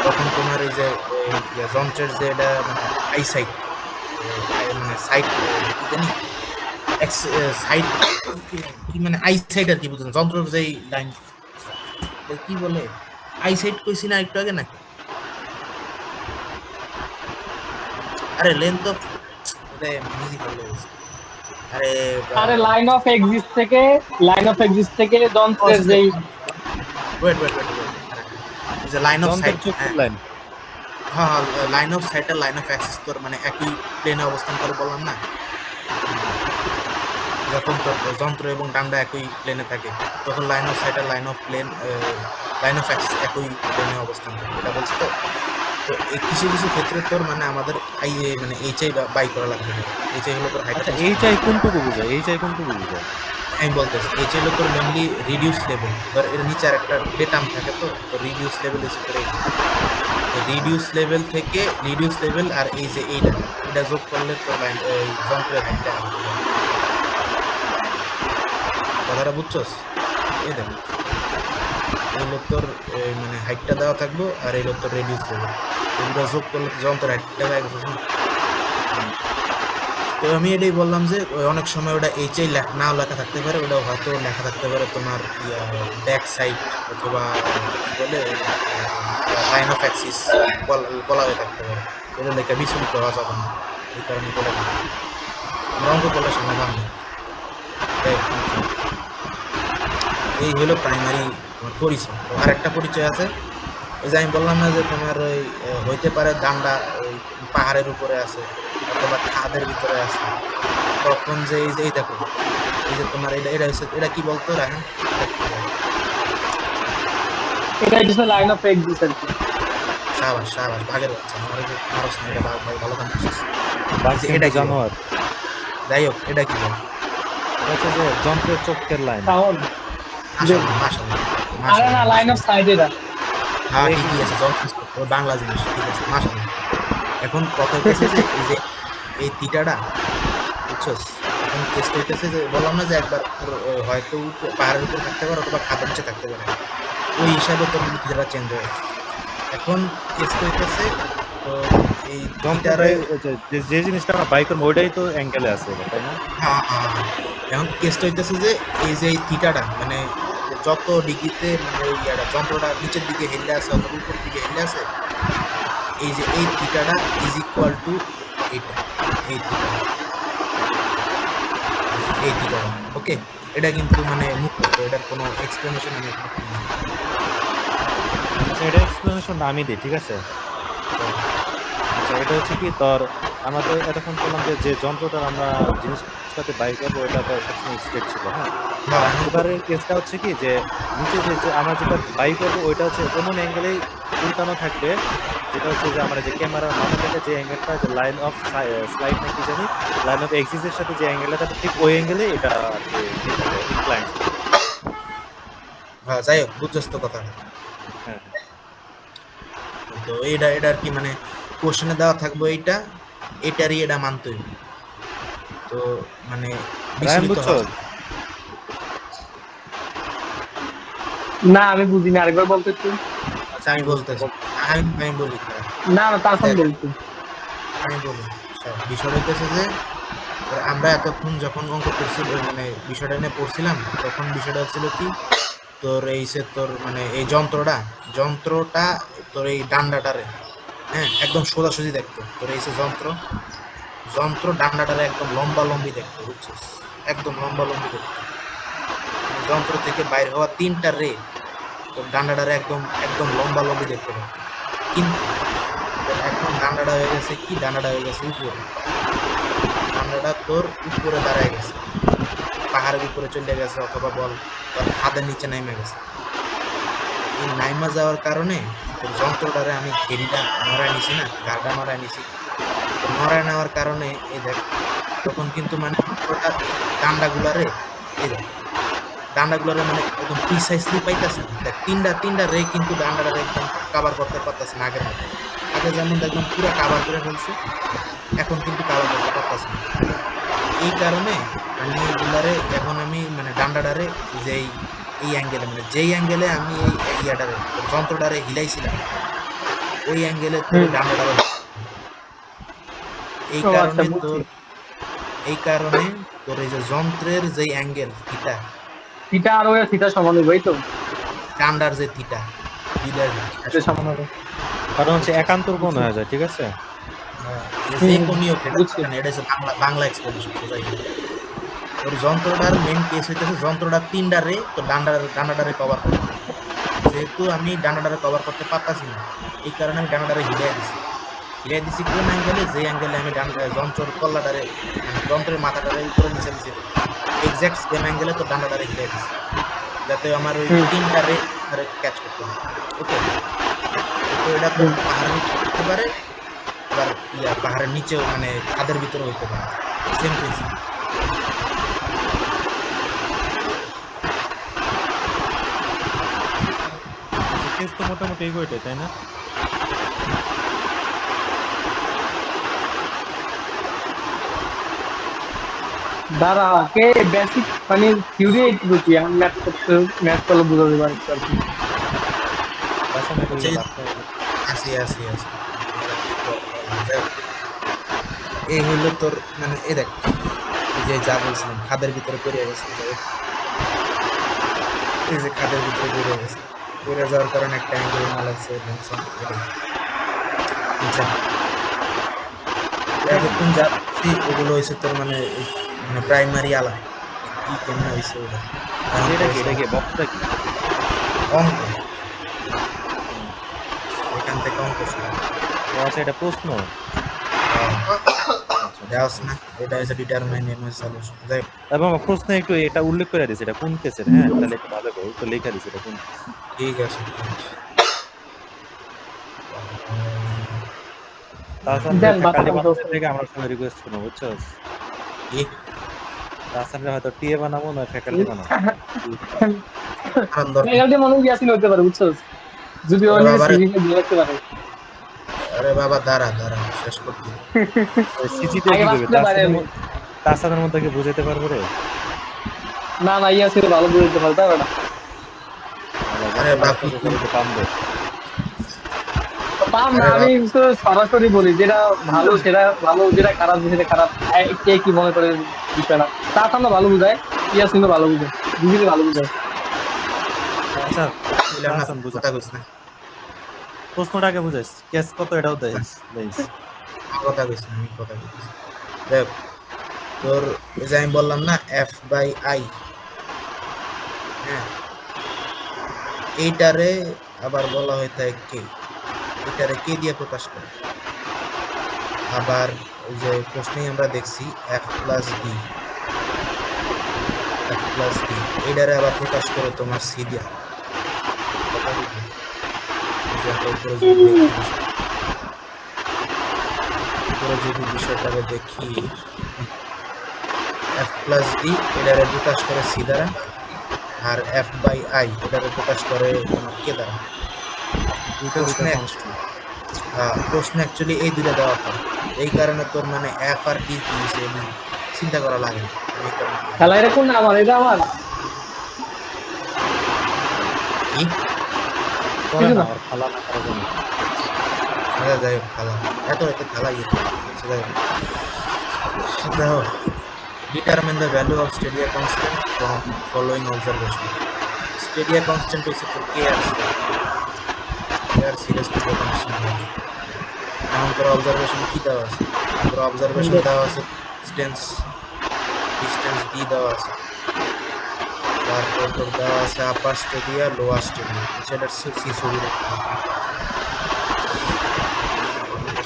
তখন তোমার এই যে যন্ত্রের যে এটা মানে আইসাইট মানে সাইট কি জানি সাইট কি মানে আইসাইট আর কি বুঝলেন, যন্ত্রের যেই লাইন কি বলে আইসাইট কইছি না একটু আগে নাকি? আরে লেন্থ অফ মিউজিক হলো আরে লাইন অফ এক্সিস থেকে যন্ত্রের যেই ওয়েট যে লাইন অফ সাইট, লাইন হ্যাঁ লাইন অফ সাইট আর লাইন অফ অ্যাক্সিস তোর মানে একই প্লেনে অবস্থান করে বললাম না, যখন তোর যন্ত্র এবং ডান্ডা একই প্লেনে থাকে তখন লাইন অফ সাইট আর লাইন অফ অ্যাক্সিস একই প্লেনে অবস্থান করে, এটা বলছি। তো তো এই কিছু কিছু ক্ষেত্রে তোর মানে আমাদের মানে এইচআই বাই করা লাগবে। এইচআই হলো তোর হাইট। এইচআই কোনটুকু বোঝায়? এইচআই কোনটুকু বোঝায়? আমি বলতেছি এইচআই হলো তোর মেনলি রিডিউস লেভেল। ধর এর নিচে আর একটা ডেটাম থাকে, তো রিডিউস লেভেল হচ্ছে তোর রিডিউস লেভেল আর এই যে এটা যোগ করলে তোর যন্ত্রের হাইটটা কথাটা বুঝছস? এই দেখ এগুলো তোর মানে হাইটটা দেওয়া থাকবো, আর এগুলো তোর রেডিউস দেবো। এগুলো যোগ করলে তো যন্ত্র হাইটটা দেওয়া গেছে না। তো আমি এটাই বললাম যে অনেক সময় ওটা এইচআই নাও লেখা থাকতে পারে, ওটা হয়তো লেখা থাকতে পারে তোমার ব্যাক সাইড অথবা কি বলে লাইন অফ অ্যাক্সিস বলা হয়ে থাকতে পারে। এটা লেখা বিচলিত হওয়া যাবে না, এই কারণে বলে দিলাম। আমরা অঙ্ক করলে সমাধান নেই। এই হলো প্রাইমারি তোমার পরিচয়। তো আরেকটা পরিচয় আছে, ওই যে আমি বললাম না যে তোমার ওই হইতে পারে ডান্ডা ওই পাহাড়ের উপরে আছে অথবা খাদের ভিতরে আছে, তখন যে এই দেখো এই যে তোমার এটা এটা হচ্ছে এটা কি বলতো রায়হান, এটা কি বলে? এটা হচ্ছে লাইন অফ এক্সিস আর কি। সাবাস সাবাস, ভাগের বাচ্চা, আমার এই যে মারস না, এটা ভাই ভালো কাম করছিস। বাঘ এটা কিন্তু কি বলে? জানোয়ার। যাই হোক, এটা কি বল? এটা হচ্ছে যে যন্ত্রের চোখের লাইন। তাহলে মাশাআল্লাহ মাশাআল্লাহ আরে না, লাইন অফ সাইড এটা। হ্যাঁ ঠিকই আছে, ও বাংলা জিনিস, ঠিক আছে মাশাআল্লাহ। এখন কথা হইতেছে যে এই থিটাটা বুঝছস, এখন কেস হইতেছে যে বললাম না যে একবার হয়তো পাহাড়ের উপর থাকতে পারে অথবা খাদের নিচে থাকতে পারে, ওই হিসাবে তোর থিটাটা চেঞ্জ হয়। এখন কেস হইতেছে তো এই যন্ত্রটাই থিটারে যে জিনিসটা আমরা বাই করবো ওইটাই তো অ্যাঙ্গেলে আছে এবার, তাই না? হ্যাঁ হ্যাঁ হ্যাঁ। এখন কেসটা হইতেছে যে এই যে এই থিটাটা মানে যত ডিগ্রিতে মানে ওই যন্ত্রটা নিচের দিকে হেলে আছে অথবা উপরের দিকে হেলে আছে, এই যে এই থিটাটা ইজ ইকুয়াল টু এইটা, এই থিটাটা, এই থিটাটা। ওকে, এটা কিন্তু মানে মুখ্য, এটার কোনো এক্সপ্লেনেশন আমি এখানে পাই না। আচ্ছা, এটা এক্সপ্লেনেশন আমি দিই, ঠিক আছে? আচ্ছা, এটা হচ্ছে কি তোর আমরা তো এতক্ষণ বললাম যে যে যন্ত্রটা আমরা জিনিসটাতে বাই করবো ওইটা তো সবসময় স্ট্রেট ছিল, হ্যাঁ? হ্যাঁ, এখন তো এবারের কেসটা হচ্ছে কি যে নিচে যে আমরা যেটা বাই করবো ওইটা হচ্ছে এমন অ্যাঙ্গেলেই উল্টানো থাকবে, যেটা হচ্ছে যে আমরা যে ক্যামেরার মাথা থেকে যে অ্যাঙ্গেলটা যে লাইন অফ স্লাইড নাকি জানি লাইন অফ এক্সিসের সাথে যে অ্যাঙ্গেলটা থাকে ঠিক ওই অ্যাঙ্গেলে এটা ইনক্লাইন। হ্যাঁ, যাই হোক বুঝছস তো কথাটা। হ্যাঁ, তো এটা এটা আর কি মানে কোশ্চেনে দেওয়া থাকবো এইটা, এটারই এটা মানতে হইব। তো মানে রায়ন বিচলিত বুঝছো? হওয়া না আমি বুঝিনি, আরেকবার বলতে একটু। আচ্ছা আমি বলতেছি, আমি বলি খারাপ। না না, তারপর দেখ, বলতে। আমি বলি বিষয়টা হইতেছে যে আমরা এতক্ষণ যখন অঙ্ক করছিল মানে বিষয়টা নিয়ে পড়ছিলাম, তখন বিষয়টা হচ্ছিল কি তোর এই সে তোর মানে এই যন্ত্রটা তোর এই ডান্ডাটারে হ্যাঁ একদম সোজাসুজি দেখতো, তোর এই সে যন্ত্র ডান্ডাটারে একদম লম্বা লম্বি দেখতো, বুঝছিস, একদম লম্বা লম্বি দেখতো। মানে যন্ত্র থেকে বাইর হওয়া তিনটা রে তোর ডান্ডাটারে একদম একদম লম্বা লম্বি দেখতে পারতো। কিন্তু তোর এখন ডান্ডাটা হয়ে গেছে কি, ডান্ডাটা হয়ে গেছে উপরে, ডান্ডাটা তোর উপরে দাঁড়ায় গেছে, পাহাড়ের উপরে চলে গেছে অথবা বল তার খাদের নিচে নেমে গেছে। এই নাইমা যাওয়ার কারণে তোর যন্ত্রটারে আমি ঘেরিটা নড়ায় নিছি না, গাড়টা নড়ায় নিছি, তো নড়ায় নেওয়ার কারণে এই দেখ তখন কিন্তু মানে যন্ত্রটা ডান্ডাগুলারে এই দেখ ডান্ডাগুলারে মানে একদম প্রিসাইসলি পাইতেছে না। দেখ তিনটা রে কিন্তু ডান্ডাটারে একদম কাভার করতে পারতেছে না আগের মতো। আগে যেমন একদম পুরো কাভার করে ফেলছে, এখন কিন্তু কাভার করতে পারতেছে না। এই কারণে আমি এগুলারে এখন আমি মানে ডান্ডাটারে যেই এই অ্যাঙ্গেলে মানে যেই অ্যাঙ্গেলে আমি এই ইয়াটারে যন্ত্রটারে হিলাইছিলাম ওই অ্যাঙ্গেলে তোর ডান্ডাটারে এই ও আচ্ছা, কারণে বুঝছি। তোর এই কারণে তোর এই যে যন্ত্রের যে অ্যাঙ্গেল থিটা, থিটা আর ওই থিটা সমান হবে, এই তো? ডান্ডার যে থিটা দুইটার এটা সমান হবে। কারণ হচ্ছে একান্তর কোণ হয়ে যায়, ঠিক আছে? যে কোণীয় থিটা, বুঝছি। মানে এটা হচ্ছে বাংলা এক্সপ্লেনেশন সোজাই। ওর যন্ত্রটার মেন কেস হইতেছে যন্ত্রটা তিনটা রে তো ডান্ডাটারে কভার করতে, যেহেতু আমি ডান্ডাটারে কভার করতে পারতাছি না এই কারণে আমি ডান্ডাটারে হিলাই দিছি কোন অ্যাঙ্গেলে, যে অ্যাঙ্গেলে আমি যন্ত্রের কল্লাটারে মানে যন্ত্রের মাথাটারে উপরে নিচে এক্সাক্ট সেম অ্যাঙ্গেলে তো ডান্ডাটারে হিলাই দিছি যাতে আমার ওই তিনটা রে ক্যাচ করতে পারে। ওকে, তো এটা তো পাহাড়ের হতে পারে, আবার পাহাড়ের নিচেও মানে খাদের ভিতরে হইতে পারে, সেম প্রিন্সিপাল। কেস তো মোটামুটি এগোইটাই, তাই না? দাঁড়া কে বেসিক মানে থিওরি এইটুকু কি আমি ম্যাথ করলে বুঝাতে পারি আর কি। তাছাড়া করি সেই লাভটা হলো আসি এই হইলো তোর মানে এই দেখ এই যে যা বলছিলাম খাদের ভিতরে পড়ে গেছে এই যে খাদের ভিতরে পড়ে গেছে পড়ে যাওয়ার কারণে একটা অ্যাঙ্গেল না লাগছে ধ্বংসন এটাই আচ্ছা এতক্ষণ যাচ্ছি ওগুলো হয়েছে তোর মানে মানে প্রাইমারি আলা কি কেমন হয়েছে ওটা এটা কি বক্সটা কি অঙ্ক এখান থেকে অঙ্ক শুরু ও আচ্ছা এটা প্রশ্ন দেওয়াস না এটা হচ্ছে ডিটারমাইন এমএস সলিউশন যাই হোক, এবং প্রশ্নে একটু এটা উল্লেখ করে দিছে এটা কোন কেসের হ্যাঁ তাহলে একটু ভালো করে তো লেখা দিছে এটা কোন case। ঠিক আছে তাহসান দেন, ফ্যাকাল্টি বাচ্চা বানাতে মানুষ। থেকে আমরা সবাই রিকোয়েস্ট করবো বুঝছো কি তাহসানকে হয়তো টিএ বানাবো না ফ্যাকাল্টি বানাবো কারণ দরকার ফ্যাকাল্টি মানুষ ইয়াসিন হতে পারে বুঝছো, যদি ও আরে নিজে বাবারে। সিরিজে দিয়ে রাখতে পারে। আরে বাবা দাঁড়া শেষ করতে সিজিতে আগে কি বাস করবে করতে পারে আমি। তাহসানের মধ্যে কি বুঝাতে পারবে রে না না ইয়াসিন ভালো বুঝতে পারে তাই না। আরে বাকি পামবে পাম না, আরে আমি তো সরাসরি বলি যেটা ভালো সেটা ভালো, যেটা খারাপ সেটা খারাপ। কে কি মনে করে বিষয়টা, তার সামনে ভালো বুঝায়, ইয়াসিনও ভালো বুঝায়, দুজনে ভালো বুঝায়। আচ্ছা বললাম না তাহসান বুঝা কথা কইছ না প্রশ্নটাকে বুঝাইস কেস কত এটাও দেয় কথা কইছ না আমি কথা কইছি দেখ তোর এই যে আমি বললাম না এফ বাই আই হ্যাঁ এইটারে আবার বলা হয় তাই কে এটারে কে দিয়ে প্রকাশ করে আবার ওই যে প্রশ্নেই আমরা দেখছি এফ প্লাস ডি এইটারে আবার প্রকাশ করে তোমার সি দিয়া কথা বুঝলি? এই যে আমরা উপরে যদি বিষয়টাকে দেখি এফ প্লাস ডি এটারে প্রকাশ করে সি দ্বারা আর এফ বাই আই এটারে প্রকাশ করে তোমার কে দ্বারা প্রশ্ন অ্যাকচুয়ালি এই দুটো দেওয়া হয় এই কারণে তোর মানে এফ আর ডি কি হইছে এমনি চিন্তা করা লাগে না। এই কারণে খেলা এটা কোন আমার, এটা আমার কি করে না আর খালা না করার জন্য আচ্ছা, যাই হোক খেলা এত খেলা ইয়ে যাই হোক দেখো determine the value of stadia constant from following observation stadia constant হচ্ছে তোর কে আর সিরিয়াস stadia constant এখন তোর অবজারভেশন কি দেওয়া আছে তোর অবজারভেশন দেওয়া আছে ডিস্টেন্স ডি দেওয়া আছে তারপর তোর দেওয়া আছে আপার স্টেডিয়া লোয়ার স্টেডিয়া সেটা সি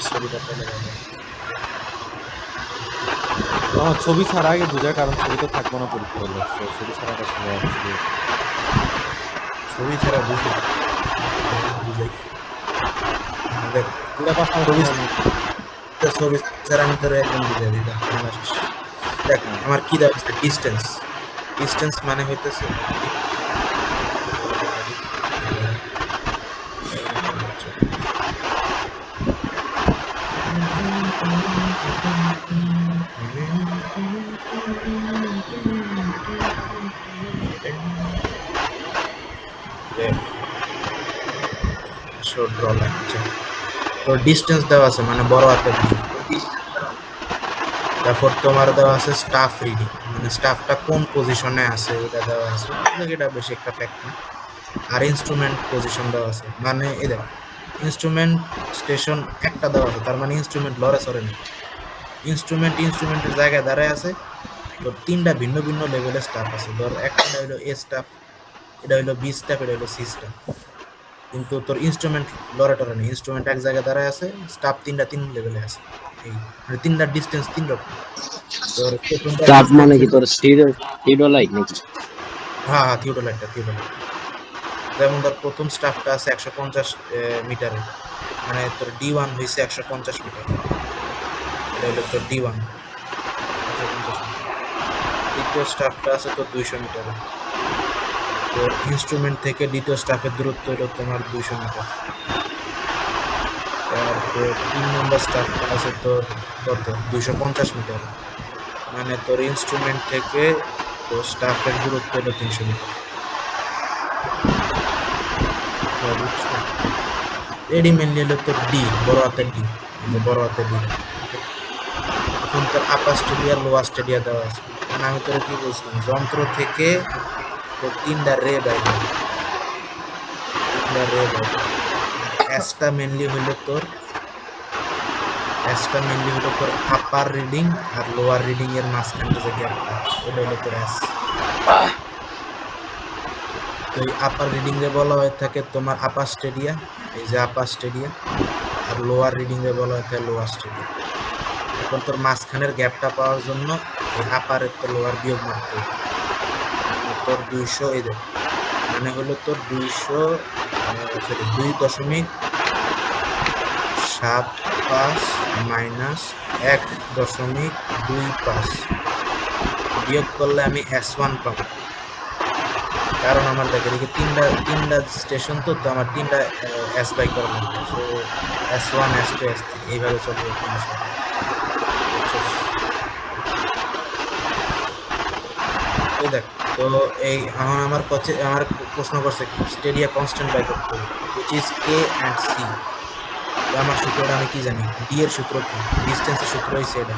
ছবিটা পেলে যাবে আমার ছবি ছাড়া আগে বুঝা কারণ ছবি তো থাকবো না পরীক্ষা হলো ছবি ছাড়াটা সময় আছে ছবি ছাড়া বুঝি বুঝাই দেখ পুরো পাশা তো ছবি ছাড়া আমি তোর একদম বুঝাই দিই দেখ আমার কি দেওয়া আছে ডিস্টেন্স মানে হইতেছে তো ডিস্টেন্স দেওয়া আছে মানে বড় হাতের তারপর তোমার দেওয়া আছে স্টাফ রিডিং মানে স্টাফটা কোন পজিশনে আছে এটা দেওয়া আছে এটা বেশি একটা ফ্যাক্ট না আর ইনস্ট্রুমেন্ট পজিশন দেওয়া আছে মানে এই দেখ ইনস্ট্রুমেন্ট স্টেশন একটা দেওয়া আছে তার মানে ইনস্ট্রুমেন্ট লড়ে সরে নেই ইনস্ট্রুমেন্টের জায়গায় দাঁড়ায় আছে তো তিনটা ভিন্ন ভিন্ন লেভেলের স্টাফ আছে ধর একটা হলো এ স্টাফ এটা হলো বি স্টাফ এটা হলো সি স্টাফ কিন্তু তোর ইনস্ট্রুমেন্ট লড়ে টরে নেই ইনস্ট্রুমেন্ট এক জায়গায় দাঁড়ায় আছে স্টাফ তিন লেভেলে আছে এই মানে তিনটা ডিস্টেন্স তিন রকম তোর স্টাফ মানে কি তোর স্টিরোলাইট নাকি হ্যাঁ থিওডোলাইটটা যেমন ধর প্রথম স্টাফটা আছে 150 মিটারে মানে তোর D1 হইছে 150 মিটার এটা হলো তোর D1 দ্বিতীয় স্টাফটা আছে তোর 200 মিটারে তোর ইনস্ট্রুমেন্ট থেকে দ্বিতীয় স্টাফের দূরত্ব হলো তোমার 200 মিটার তারপর 3 নম্বর স্টাফটা আছে তোর কত 250 মিটার মানে তোর ইনস্ট্রুমেন্ট থেকে তোর স্টাফের দূরত্ব হলো 300 মিটার। তো বুঝছো? এডি মেনলি হলো তোর ডি, বড় হাতের ডি, এই যে বড় হাতের ডি। এখন তোর আপার স্টেডিয়া লোয়ার স্টেডিয়া দেওয়া আছে। মানে আমি তোর কি বলছিলাম, যন্ত্র থেকে তোর 3টা রে বাইরে, 3টা রে বাইরে। অ্যাসটা মেনলি হলো তোর আপার রিডিং আর লোয়ার রিডিং এর মাঝখানে যে গ্যাপটা, ওটা হলো তোর অ্যাস। তো এই আপার রিডিং এ বলা হয়ে থাকে তোমার আপার স্টেডিয়া, এই যে আপার stadium, R lower reading a বলা হয়ে থাকে লোয়ার স্টেডিয়া। এখন তোর মাঝখানের গ্যাপটা পাওয়ার জন্য এই আপারের তো লোয়ার বিয়োগ মারতে হবে। তোর 200, এই দেখ মানে হলো তোর 2.75 মাইনাস 1.25 বিয়োগ করলে আমি S1 পাবো। কারণ আমার দেখে এদিকে তিনটা স্টেশন, তো আমার 3টা এস বাই করা লাগবে। সো S1 S2 S3 এইভাবে চলবে। এই দেখ, তো এই আমার প্রশ্ন করছে কি স্টেডিয়া কনস্ট্যান্ট বাই করতে হবে, which is K and C। তো আমার সূত্রটা আমি কি জানি, ডি এর সূত্র কি, ডিস্টেন্সের সূত্র হইছে এটা।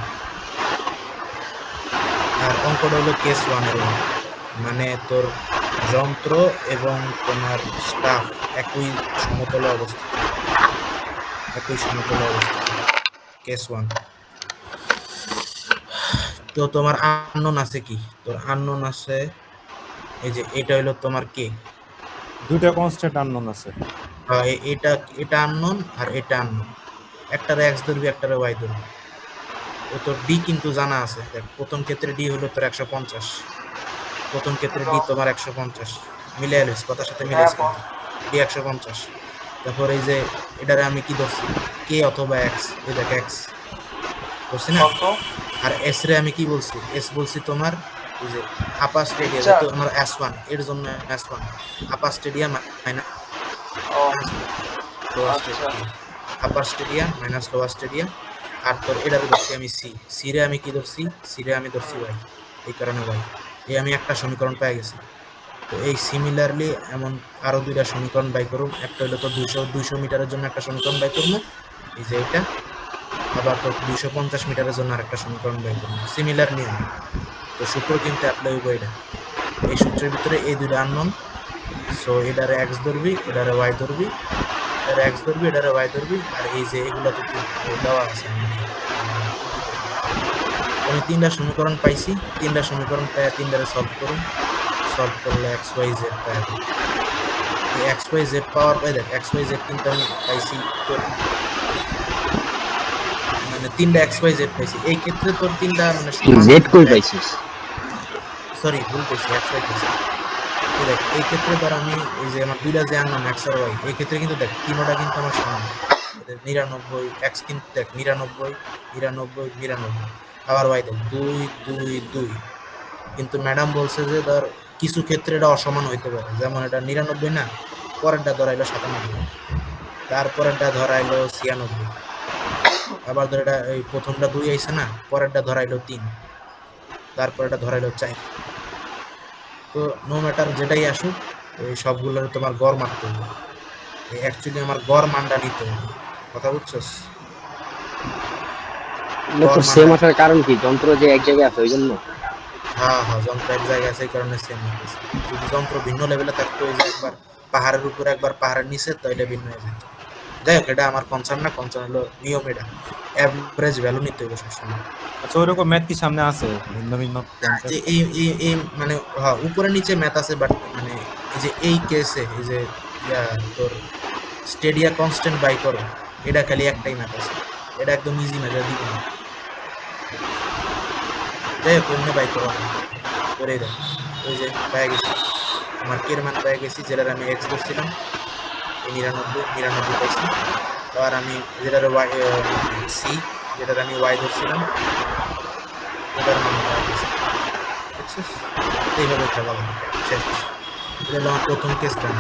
আর অঙ্কটা হলো কেস 1 এর অঙ্ক। মানে তোর যন্ত্র এবং তোমার স্টাফ একই সমতলে অবস্থিত, কেস 1। তো তোমার আননোন আছে কি, তোর আননোন আছে এই যে এটা হলো তোমার কে, দুইটা কনস্ট্যান্ট আননোন আছে। এটা আননোন আর এটা আননোন। একটারে এক্স ধরবি, একটারে ওয়াই ধরবি। তো তোর ডি কিন্তু জানা আছে। দেখ, প্রথম ক্ষেত্রে ডি হলো তোর 150, প্রথম ক্ষেত্রে ডি তোমার 150 মিলে এলিস, কথার সাথে মিলেছে ডি 150। তারপর এই যে এটারে আমি কি ধরছি, কে অথবা এক্স, এই দেখ এক্স ধরছি না। আর এস রে আমি কি বলছি, এস বলছি তোমার এই যে আপার স্টেডিয়াম, তো আমার S1 এর জন্য S1 আপার স্টেডিয়াম মাইনাস লোয়ার স্টেডিয়াম, আপার স্টেডিয়াম মাইনাস লোয়ার স্টেডিয়াম। আর তোর এটারে ধরছি আমি সি রে আমি কি ধরছি, সি রে আমি ধরছি ওয়াই, এই কারণে ওয়াই। এই আমি একটা সমীকরণ পেয়ে গেছি। তো এই সিমিলারলি এমন আরো 2টা সমীকরণ বাই করুন। একটা হলো তো 200 মিটারের জন্য একটা সমীকরণ বাই করবো, এই যে এটা। আবার তো 250 মিটারের জন্য আরেকটা সমীকরণ বাই করবো, সিমিলার নিয়ম। তো সূত্র কিন্তু অ্যাপ্লাই হইব এটা। এই সূত্রের ভিতরে এই 2টা আননোন, সো এটারে এক্স ধরবি, এটারে ওয়াই ধরবি, এটারে এক্স ধরবি, এটারে ওয়াই ধরবি। আর এই যে এগুলো তো দেওয়া আছে, আমি 3টা সমীকরণ পাইছি। 3টা সমীকরণ পাই 3টারে সলভ করলে এক্স ওয়াই জেড পাই। এই এক্স ওয়াই জেড পাওয়ার পাই, দেখ এক্স ওয়াই জেড কিন্তু আমি পাইছি তোর মানে 3টা এক্স ওয়াই জেড পাইছি। এই ক্ষেত্রে তোর 3টা মানে জেড কই পাইছিস? সরি ভুল পেয়েছি, এক্স ওয়াই পেয়েছি। দেখ এই ক্ষেত্রে ধর আমি এই যে আমার 2টা যে আনলাম এক্স আর ওয়াই, এই ক্ষেত্রে কিন্তু দেখ 3টা কিন্তু আমার সমান। 99 এক্স কিন্তু দেখ 99 99 99। আবার ওয়াই দেখ 2 2 2। কিন্তু ম্যাডাম বলছে যে ধর কিছু ক্ষেত্রে এটা অসমান হইতে পারে, যেমন এটা 99 না, পরেরটা ধরাইলো 97, তারপরেরটা ধরাইলো 96। আবার ধর এটা এই প্রথমটা 2 আইছে না, পরেরটা ধরাইলো 3, তারপর এটা ধরাইলো 4। তো নো ম্যাটার যেটাই আসুক, এই সবগুলোর তোমার গড় মারতে হবে। অ্যাকচুয়ালি আমার গড় মানটা নিতে হবে, কথা বুঝছস? সেম আসার কারণ কি, যন্ত্র যে এক জায়গায় আছে ওই জন্য? হ্যাঁ, যন্ত্র এক জায়গায় আছে, এই কারণে সেম হইতেছে। যদি যন্ত্র ভিন্ন লেভেলে থাকতো, ওই যে একবার পাহাড়ের উপরে একবার পাহাড়ের নিচে, তো এটা ভিন্ন হয়ে যেত। যাই হোক, এটা আমার কনসার্ন না, কনসার্ন হলো নিয়ম, এটা অ্যাভারেজ ভ্যালু নিতে হবে সবসময়। আচ্ছা, ওইরকম ম্যাথ কি সামনে আছে ভিন্ন ভিন্ন concept? এই মানে হ্যাঁ উপরে নিচে ম্যাথ আছে, বাট মানে এই যে এই কেসে এই যে তোর স্টেডিয়া কনস্ট্যান্ট বাই করো, এটা খালি একটাই ম্যাথ আছে, এটা একদম ইজি ম্যাথ, দিব না। যাই হোক, এমনি বাই করো করে দেয়। ওই যে পেয়ে গেছি, আমার কের মান পেয়ে গেছি, যেটার আমি এক্স করছিলাম এই 99 পাইছি। আর আমি যেটার ওয়াই সি, যেটার আমি ওয়াই ধরছিলাম, এটার মান পেয়ে গেছি। বুঝছিস? এইভাবে খেলা হবে, শেষ। এটা হলো আমার প্রথম কেস দাম।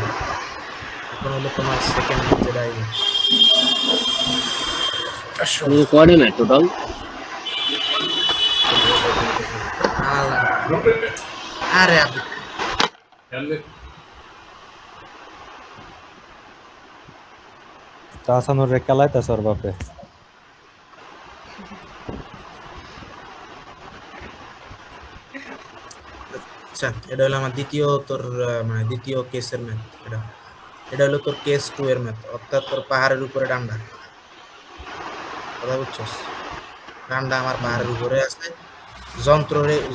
এখন হলো তোমার সেকেন্ড যেটা আইবে। কয়টা ম্যাথ টোটাল? আরে আপনি তাসানুর রে খেলাইতেছে ওর বাপে। আচ্ছা, এটা হলো আমার দ্বিতীয় তোর মানে দ্বিতীয় কেসের ম্যাথ। এটা হলো তোর কেস 2 এর ম্যাথ, অর্থাৎ তোর পাহাড়ের উপরে ডান্ডা। কথা বুঝছস? ডান্ডা আমার পাহাড়ের উপরে আছে,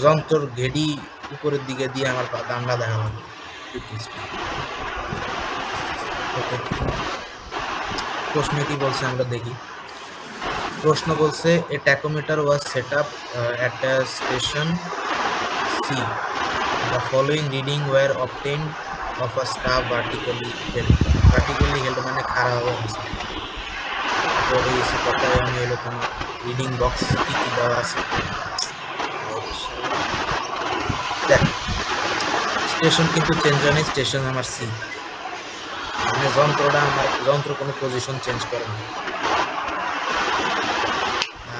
যন্ত্রর ঘেডি উপরের দিকে দিয়ে আমার ডান্ডা দেখা লাগবে। ওকে, প্রশ্ন কি বলছে আমরা দেখি। প্রশ্ন বলছে a tacheometer was set up at a station C. The following reading were obtained of a staff vertically held. Vertically held মানে খাড়া হয়ে আছে। তারপরে এসে কথায় আমি হলো তোমার রিডিং বক্স কি কি দেওয়া আছে। দেখ, স্টেশন কিন্তু চেঞ্জ হয় নাই, স্টেশন আমার সি, মানে যন্ত্র কোনো পজিশন চেঞ্জ করে না।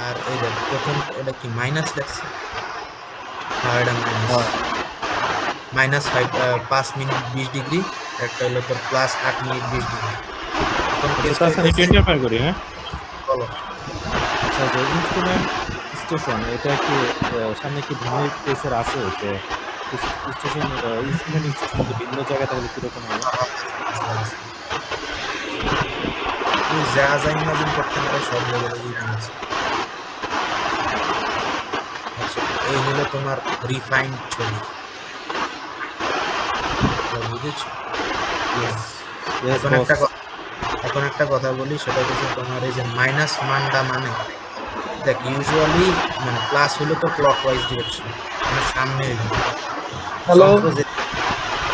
আর এই দেখ প্রথম এটা কি মাইনাস লেখছে, হ্যাঁ এটা মাইনাস 5 মিনিট 20 ডিগ্রি, একটা হলো তোর প্লাস 8 মিনিট 20 ডিগ্রি। এখন কেসটা করি, হ্যাঁ বলো। আচ্ছা, যে ইনস্ট্রুমেন্ট স্টেশন এটা কি সামনে কি ভিন্ন কেসের আছে যে স্টেশন ইনস্ট্রুমেন্ট স্টেশন ভিন্ন জায়গায় থাকলে কিরকম হবে? তুই যা যা ইমাজিন করতে পারো সব লেভেলেরই আছে। আচ্ছা, এই হলো তোমার রিফাইন্ড ছবি, বুঝেছো? এখন একটা কথা বলি, সেটা হচ্ছে তোমার এই যে মাইনাস মানটা মানে দেখ ইউজুয়ালি মানে প্লাস হলো তো ক্লকওয়াইজ ডিরেকশন, মানে সামনে হ্যালো,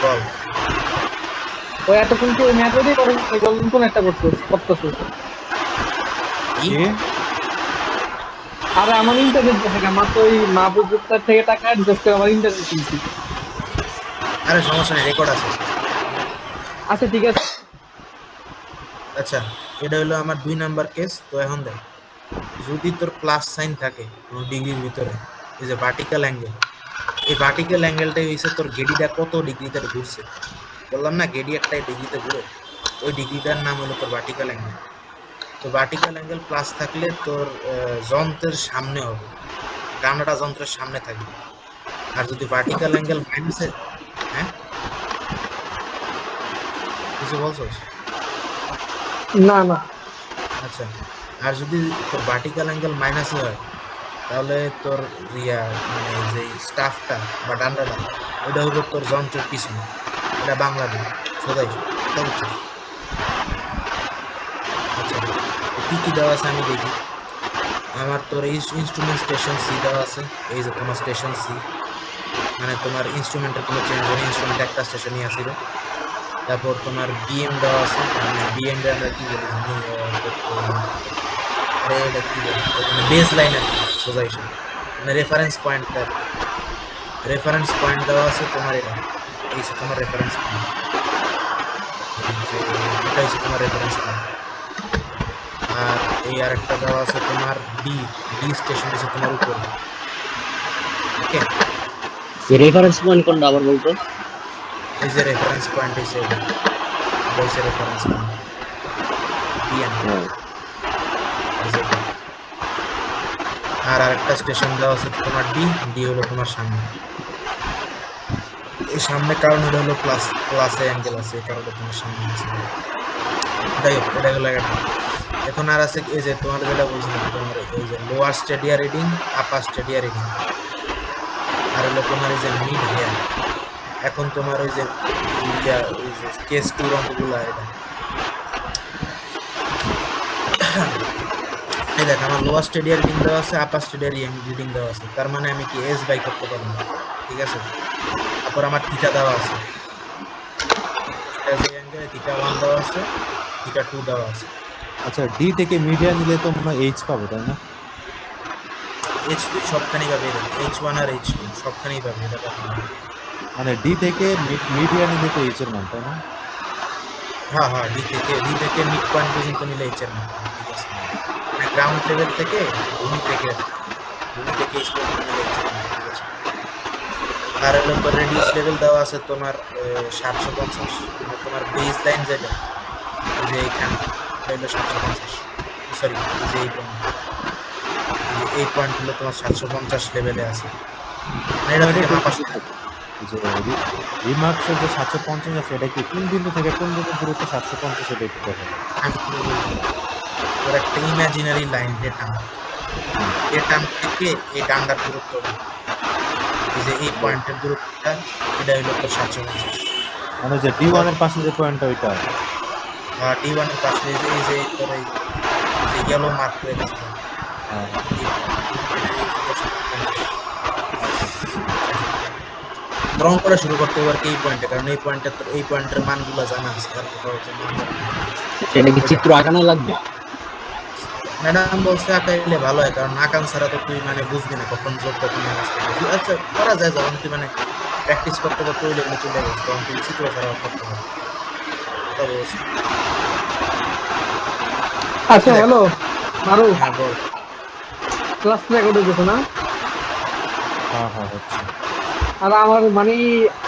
বল। ওই এতক্ষণ কি ওই ম্যাথই করে কোন একটা করতেছিস? কি? আরে আমার ইন্টারনেট থেকে আমার তো ওই মাহবুবুক্তার থেকে টাকা অ্যাডজাস্ট করে আমার ইন্টারনেট কিনছি। আরে সমস্যা নেই, রেকর্ড আছে। আচ্ছা ঠিক আছে। আচ্ছা, এটা হলো আমার 2 নাম্বার কেস। তো এখন দেখ, যদি তোর প্লাস সাইন থাকে কোনো ডিগ্রির ভিতরে, এই যে ভার্টিক্যাল অ্যাঙ্গেল, এই ভার্টিক্যাল অ্যাঙ্গেলটাই হইছে তোর গেডিটা কত ডিগ্রিতে ঘুরছে। বললাম না গেডি একটা ডিগ্রিতে ঘুরে, ওই ডিগ্রিটার নাম হলো তোর ভার্টিক্যাল অ্যাঙ্গেল। তো ভার্টিক্যাল অ্যাঙ্গেল প্লাস থাকলে তোর যন্ত্রের সামনে হবে, ডানাটা যন্ত্রের সামনে থাকবে। আর যদি ভার্টিক্যাল অ্যাঙ্গেল মাইনাসে, হ্যাঁ কিছু বলছোস? না আচ্ছা, আর যদি তোর ভার্টিক্যাল অ্যাঙ্গেল মাইনাসে হয় তাহলে তোর মানে যে স্টাফটা বা ডান্ডাটা ওটা হবে তোর যন্ত্রের পিছনে। এটা বাংলাদেশ সোজাই বুঝছো? আচ্ছা, কি কি দেওয়া আছে আমি দেখি। আমার তোর এই ইনস্ট্রুমেন্ট স্টেশন সি দেওয়া আছে, এই যে তোমার স্টেশন সি, মানে তোমার ইনস্ট্রুমেন্টের কোনো চেঞ্জ হয়নি, ইনস্ট্রুমেন্ট একটা স্টেশনই আসছিল। তারপর তোমার বিএম দেওয়া আছে, মানে বিএম রে আমরা কি বলি জানি, আরে এটা কি বলি, মানে বেস লাইন আর কি, সোজা হিসেবে মানে রেফারেন্স পয়েন্ট দেওয়া আছে তোমার। এটা এই তোমার রেফারেন্স পয়েন্ট, এটা হচ্ছে তোমার রেফারেন্স পয়েন্ট। আর এই আরেকটা দেওয়া আছে তোমার ডি স্টেশন হচ্ছে তোমার উপরে। ওকে, রেফারেন্স পয়েন্ট কোনটা আবার বলতো? এই যে রেফারেন্স পয়েন্ট হিসেবে বলছে রেফারেন্স পয়েন্ট ডিএন। আর আরেকটা স্টেশন দেওয়া আছে তোমার ডি হলো তোমার সামনে। এই সামনে কারণ এটা হলো প্লাসে অ্যাঙ্গেল আছে, এই কারণে তোমার সামনে আছে। যাই হোক, এটা হলো একটা। এখন আর আছে এই যে তোমার যেটা বলছিলাম, তোমার এই যে লোয়ার স্টেডিয়া রিডিং, আপার স্টেডিয়া রিডিং, আর হলো তোমার এই যে মিড হেয়ার। এখন তোমার ওই যে কেস 2 অঙ্কগুলো, এটা এই দেখ আমার লোয়ার স্টেডিয়া রিডিং দেওয়া আছে, আপার স্টেডিয়া রিডিং দেওয়া আছে, তার মানে আমি কি এস বাই করতে পারবো, ঠিক আছে? তারপর আমার থিটা দেওয়া আছে, থিটা 1 দেওয়া আছে, থিটা 2 দেওয়া আছে। আচ্ছা, ডি থেকে মিডিয়া নিলে তো মনে হয় এইচ পাবো, তাই না? এইচ তুই সবখানেই পাবে, H1 আর H2 সবখানেই পাবে, এটা পাবে। মানে ডি থেকে মিডিয়া নিলে তো এইচ এর মান, তাই না? হ্যাঁ, ডি থেকে মিড পয়েন্ট পর্যন্ত নিলে এইচ এর মান, ঠিক আছে? মানে গ্রাউন্ড লেভেল থেকে ভূমি থেকে এইচ পর্যন্ত নিলে এইচ এর মান, ঠিক আছে? আর হলো তোর রেডিয়াস লেভেল দেওয়া আছে তোমার 750, মানে তোমার বেস লাইন যেটা এই যে এইখানে এটা হলো 750, সরি এই যে এই পয়েন্ট হলো তোমার 750 লেভেলে আছে, মানে এটা থেকে মাপা শুরু। যে রিমার্কসের যে 750 আছে এটা কি কোন বিন্দু থেকে কোন বিন্দু দূরত্ব 750 এটা একটু দেখো। আমি কি বলবো, তোর একটা ইমাজিনারি লাইন ডেটাম, ডেটাম থেকে এই ডান্ডার দূরত্ব, এই যে এই পয়েন্টের দূরত্বটা এটা হলো তোর 750। মানে যে D1 এর পাশে যে পয়েন্টটা ওইটা। D1 এর পাশে এই যে তোর এই যে ইয়েলো মার্ক করে দিয়েছে, হ্যাঁ রং করা শুরু করতে এবার এই পয়েন্টে, কারণ এই পয়েন্টে তোর এই পয়েন্টের মানগুলো জানা আছে, আর কোথাও হচ্ছে মান জানা নেই। সেটা কি চিত্র আঁকানো লাগবে? ম্যাডাম বলছে আঁকাইলে ভালো হয়, কারণ আঁকান ছাড়া তো তুই মানে বুঝবি না কখন যোগ কখন মাইনাস করবি। আচ্ছা করা যায়, যখন তুই মানে প্র্যাকটিস করতে করতে ওই লেভেলে চলে যাবে, তখন তুই চিত্র ছাড়াও করতে হবে। কথা বলছি। আচ্ছা হ্যালো মারু, হ্যাঁ বল। ক্লাস রেকর্ড হইতেছে না? হ্যাঁ হ্যাঁ হচ্ছে। আর আমার মানে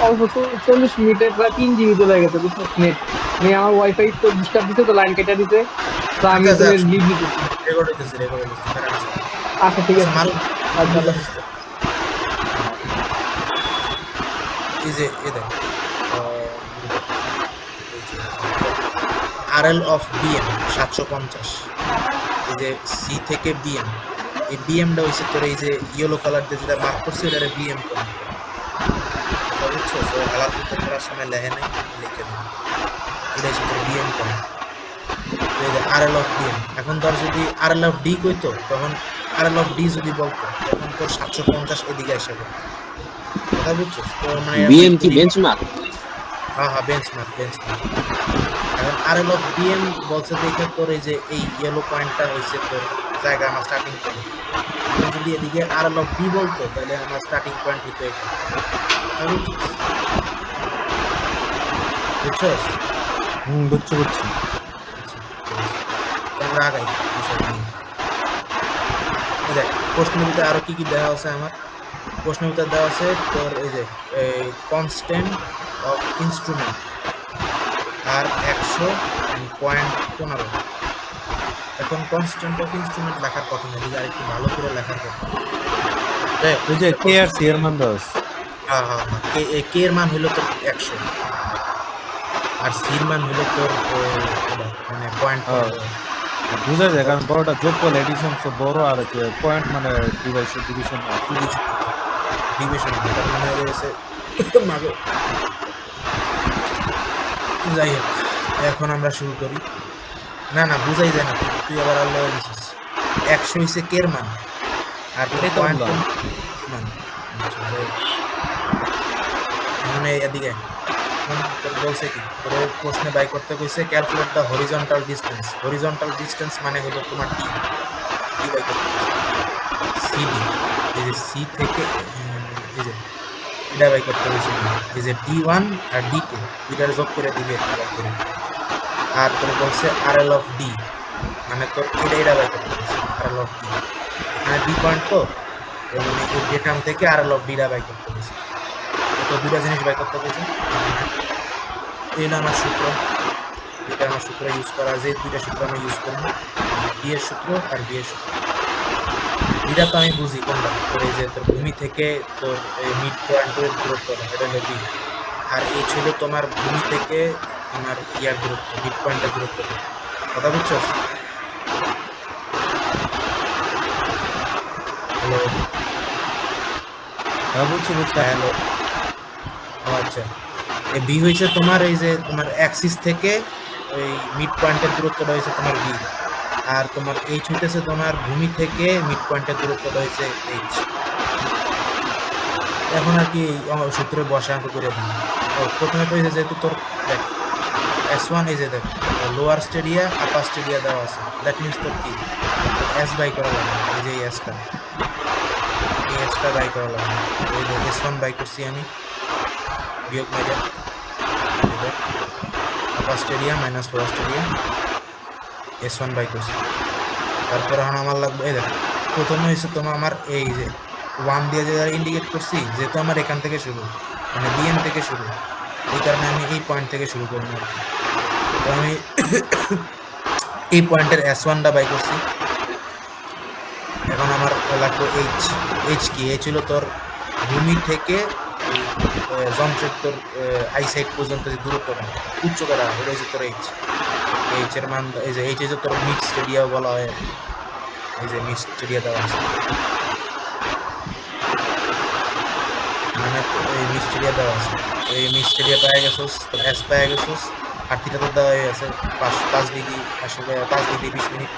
অল্প 40 মিনিটে প্রায় 3 জিবি চলে গেছে, বুঝছো নেট। মানে আমার ওয়াইফাই তো ডিস্টার্ব দিতে, তো লাইন কেটে দিতে, তো আমি আচ্ছা, তোর আচ্ছা। লিভ দিতেছি। রেকর্ড হইতেছে, রেকর্ড হইতেছে। আচ্ছা ঠিক আছে, মারু আচ্ছা এই যে এ দেখ RL অফ BM 750, এই যে সি থেকে BM, এই BMটা হইছে তোর এই যে ইয়েলো কালার দিয়ে যেটা মার্ক করছে এটা BM কোড, বুঝছো? সো কালার করতে করার সময় লেখে নাই, লিখে দিন এটা হচ্ছে তোর BM কোড। এই যে RL অফ BM, এখন তোর যদি RL অফ D কইতো, তখন RL অফ D যদি বলতো তখন তোর 750 এদিকে এসে পড়তো। কথা বুঝছো? তো মানে বিএম কি বেঞ্চমার্ক? হ্যাঁ বেঞ্চমার্ক। এখন RL অফ BM বলছে দেখে তোর এই যে এই ইয়েলো পয়েন্টটা হয়েছে তোর জায়গা, আমার স্টার্টিং পয়েন্ট। যদি এদিকে RL অফ D বলতো তাহলে আমার স্টার্টিং পয়েন্ট হতো এটা। বুঝছস? বুঝছি বুঝছি। আমরা আগাই বিষয়টা নিয়ে। দেখ প্রশ্নের ভিতরে আরো কি দেওয়া আছে আমার, প্রশ্নের ভিতরে দেওয়া আছে তোর এই যে কনস্ট্যান্ট অফ ইনস্ট্রুমেন্ট আর 100.15। এখন কনস্ট্যান্ট অফ ইনস্ট্রুমেন্ট লেখার কথা না, যদি আরেকটু ভালো করে লেখার কথা। ওই যে কে আর সি এর মান দাস। হ্যাঁ কে এর মান হলো তোর 100 আর সি এর মান হলো তোর মানে পয়েন্ট। বুঝা যায়, কারণ বড়টা যোগ করলে এডিশন সব বড়, আর পয়েন্ট মানে ডিভিশন ডিভিশন তার মানে রয়েছে মাগো। যাই হোক এখন আমরা শুরু করি। না বুঝাই যায় না, তুই আবার আল্লাহ লিখিস 100 হইছে কে এর মান আর এটাই তো পয়েন্ট বললাম। মান। মানে এদিকে তোর বলছে কি, তোর প্রশ্নে বাই করতে কইছে calculate the horizontal distance. Horizontal distance মানে হলো তোমার ডি বাই করতে কইছে সিডি। এই যে সি থেকে এই যে এটা বাই করতে কইছে, এই যে D1 আর D2 দুইটার যোগ করে দিবে বাই করে। আর তোর বলছে RL অফ D, মানে তোর এটা বাই করতে কইছে RL অফ D। এখানে D পয়েন্ট তো মানে এই ডেটাম থেকে RL অফ D টা বাই করতে কইছে। তো দুইটা জিনিস বাই করতে কইছে। এই না আমার সূত্র, এটা আমার সূত্র ইউজ করা, যে দুইটা সূত্র আমি ইউজ করবো, ডি এর সূত্র আর বি এর সূত্র। এটা তো আমি বুঝি কোনটা, তোর এই যে তোর ভূমি থেকে তোর মিড পয়েন্টের দূরত্ব এটা হলো বি, আর এই ছিল তোমার ভূমি থেকে তোমার ইয়ার দূরত্ব, মিড পয়েন্টের দূরত্ব। কথা বুঝছো? হ্যালো হ্যাঁ বুঝছি বুঝছি। হ্যালো, আচ্ছা এই বি হয়েছে তোমার এই যে তোমার অ্যাক্সিস থেকে ওই মিড পয়েন্টের দূরত্বটা হয়েছে তোমার বি, আর তোমার এইচ হইতেছে তোমার ভূমি থেকে মিড পয়েন্টের দূরত্বটা হয়েছে এইচ। এখন আর কি সূত্রে বসাঙ্ক করে দিই। প্রথমে তো এই যে যেহেতু তোর দেখ S1 এই যে দেখ লোয়ার স্টেডিয়া আপার স্টেডিয়া দেওয়া আছে, দ্যাট মিনস তোর কি এস বাই করা লাগবে। এই যে এসটা বাই করা লাগবে, এই যে S1 বাই করছি আমি বিয়োগ মেরে upper stadia minus lower stadia S1 by করছি। তারপর এখন আমার লাগবে এই দেখ প্রথমে হয়েছে তোমার আমার এই যে 1 দিয়ে যে ইন্ডিকেট করছি, যেহেতু আমার এখান থেকে শুরু, মানে বিএম থেকে শুরু, এই কারণে আমি এই পয়েন্ট থেকে শুরু করবো আর কি। তো আমি এই পয়েন্টের S1টা বাই করছি। এখন আমার লাগবে এইচ কি, এইচ হলো তোর ভূমি থেকে যন্ত্রের তোর আইসাইট পর্যন্ত যে দূরত্বটা, উচ্চতাটা, এটা হচ্ছে তোর এইচ এর মান। এই যে এইচ হচ্ছে তোর মিড স্টেডিয়া বলা হয় আর কি। এই যে মিড স্টেডিয়া দেওয়া আছে, মানে এই মিড স্টেডিয়া দেওয়া আছে। এই মিড স্টেডিয়া পেয়ে গেছোস, তোর এস পেয়ে গেছোস, আর থিটা তো দেওয়া হয়ে গেছে 5 ডিগ্রি, আসলে 5 ডিগ্রি 20 মিনিট।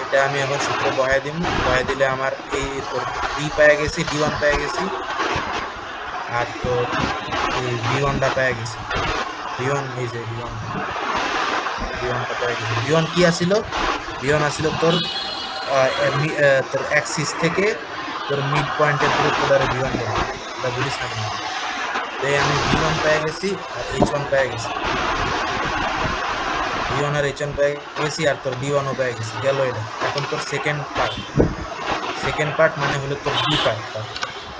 এটা আমি এখন সূত্র বহাই দিব, বহাই দিলে আমার এই তোর ডি পেয়ে গেছি, D1 পেয়ে গেছি, আর তোর এই V1টা পেয়ে গেছি। V1 এই যে V1টা পেয়ে গেছি। V1 কি আসিল? V1 আসিল তোর তোর অ্যাক্সিস থেকে তোর মিড পয়েন্টের দূরত্বটা V1 বলে, এটা বলিস না কেন? তাই আমি V1 পেয়ে গেছি আর H1 পেয়ে গেছি। V1 আর H1 পেয়ে গেছি, আর তোর D1ও পেয়ে গেছি। গেল এটা। এখন তোর সেকেন্ড পার্ট মানে হলো তোর B পার্টটা।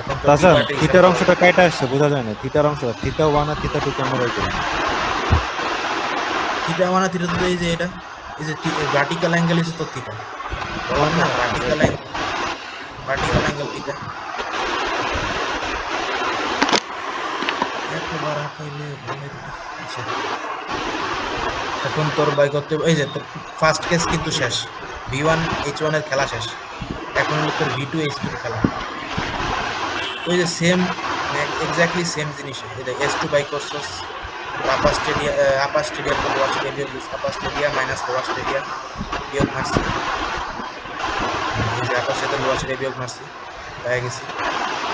এখন তোর আচ্ছা, B পার্টে থিটার অংশটা কাটা আসছে, বোঝা যায় না। থিটার অংশটা থিটা 1 আর থিটা 2 কেমন বাই করব? থিটা মানে থিটা তো এই যে এটা, এই যে ভার্টিক্যাল অ্যাঙ্গেল is তো থিটা, বললাম না ভার্টিক্যাল অ্যাঙ্গেল থিটা। একবার হাঁটাইলে ভালো। আচ্ছা, এখন তোর বাই করতে এই যে তোর ফার্স্ট কেস কিন্তু শেষ, V1 H1 এর খেলা শেষ। এখন হলো তোর V2 H2 এর খেলা। ওই যে সেম, এক্স্যাক্টলি সেম জিনিস। এটা S2 বাই করছস, আপার স্টেডিয়াম তো লোয়ার স্টেডিয়াম বিয়োগ this, upper stadium minus lower stadium বিয়োগ মারছি। এই যে আপার সাথে লোয়ার স্টেডিয়াম বিয়োগ মারছি, পেয়ে গেছি।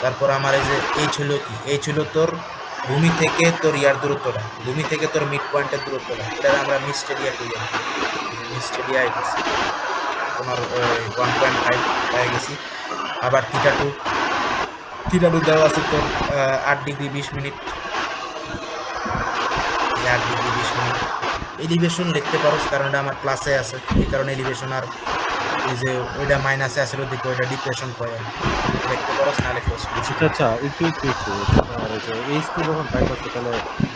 তারপর আমার এই যে এইচ হলো কি, এইচ হলো তোর ভূমি থেকে তোর ইয়ার দূরত্বটা, ভূমি থেকে তোর মিড পয়েন্টের দূরত্বটা, এটা আমরা মিড স্টেডিয়া করি আর কি। মিড স্টেডিয়া আইতেছি তোমার 1.5 পেয়ে গেছি। আবার থিটা টু দেওয়া আছে তোর 8 degree 20 minute. 8 degree 20 minute elevation লিখতে পারো, কারণ এটা আমার ক্লাসে আছে, এই কারণে এলিভেশন। আর এই যে ওইটা মাইনাসে আসলে দিকে ওইটা ডিপ্রেশন কয় আর কি, লিখতে পারো না লিখতে আচ্ছা, একটু আর এই যে H2 যখন বাই করতে, তাহলে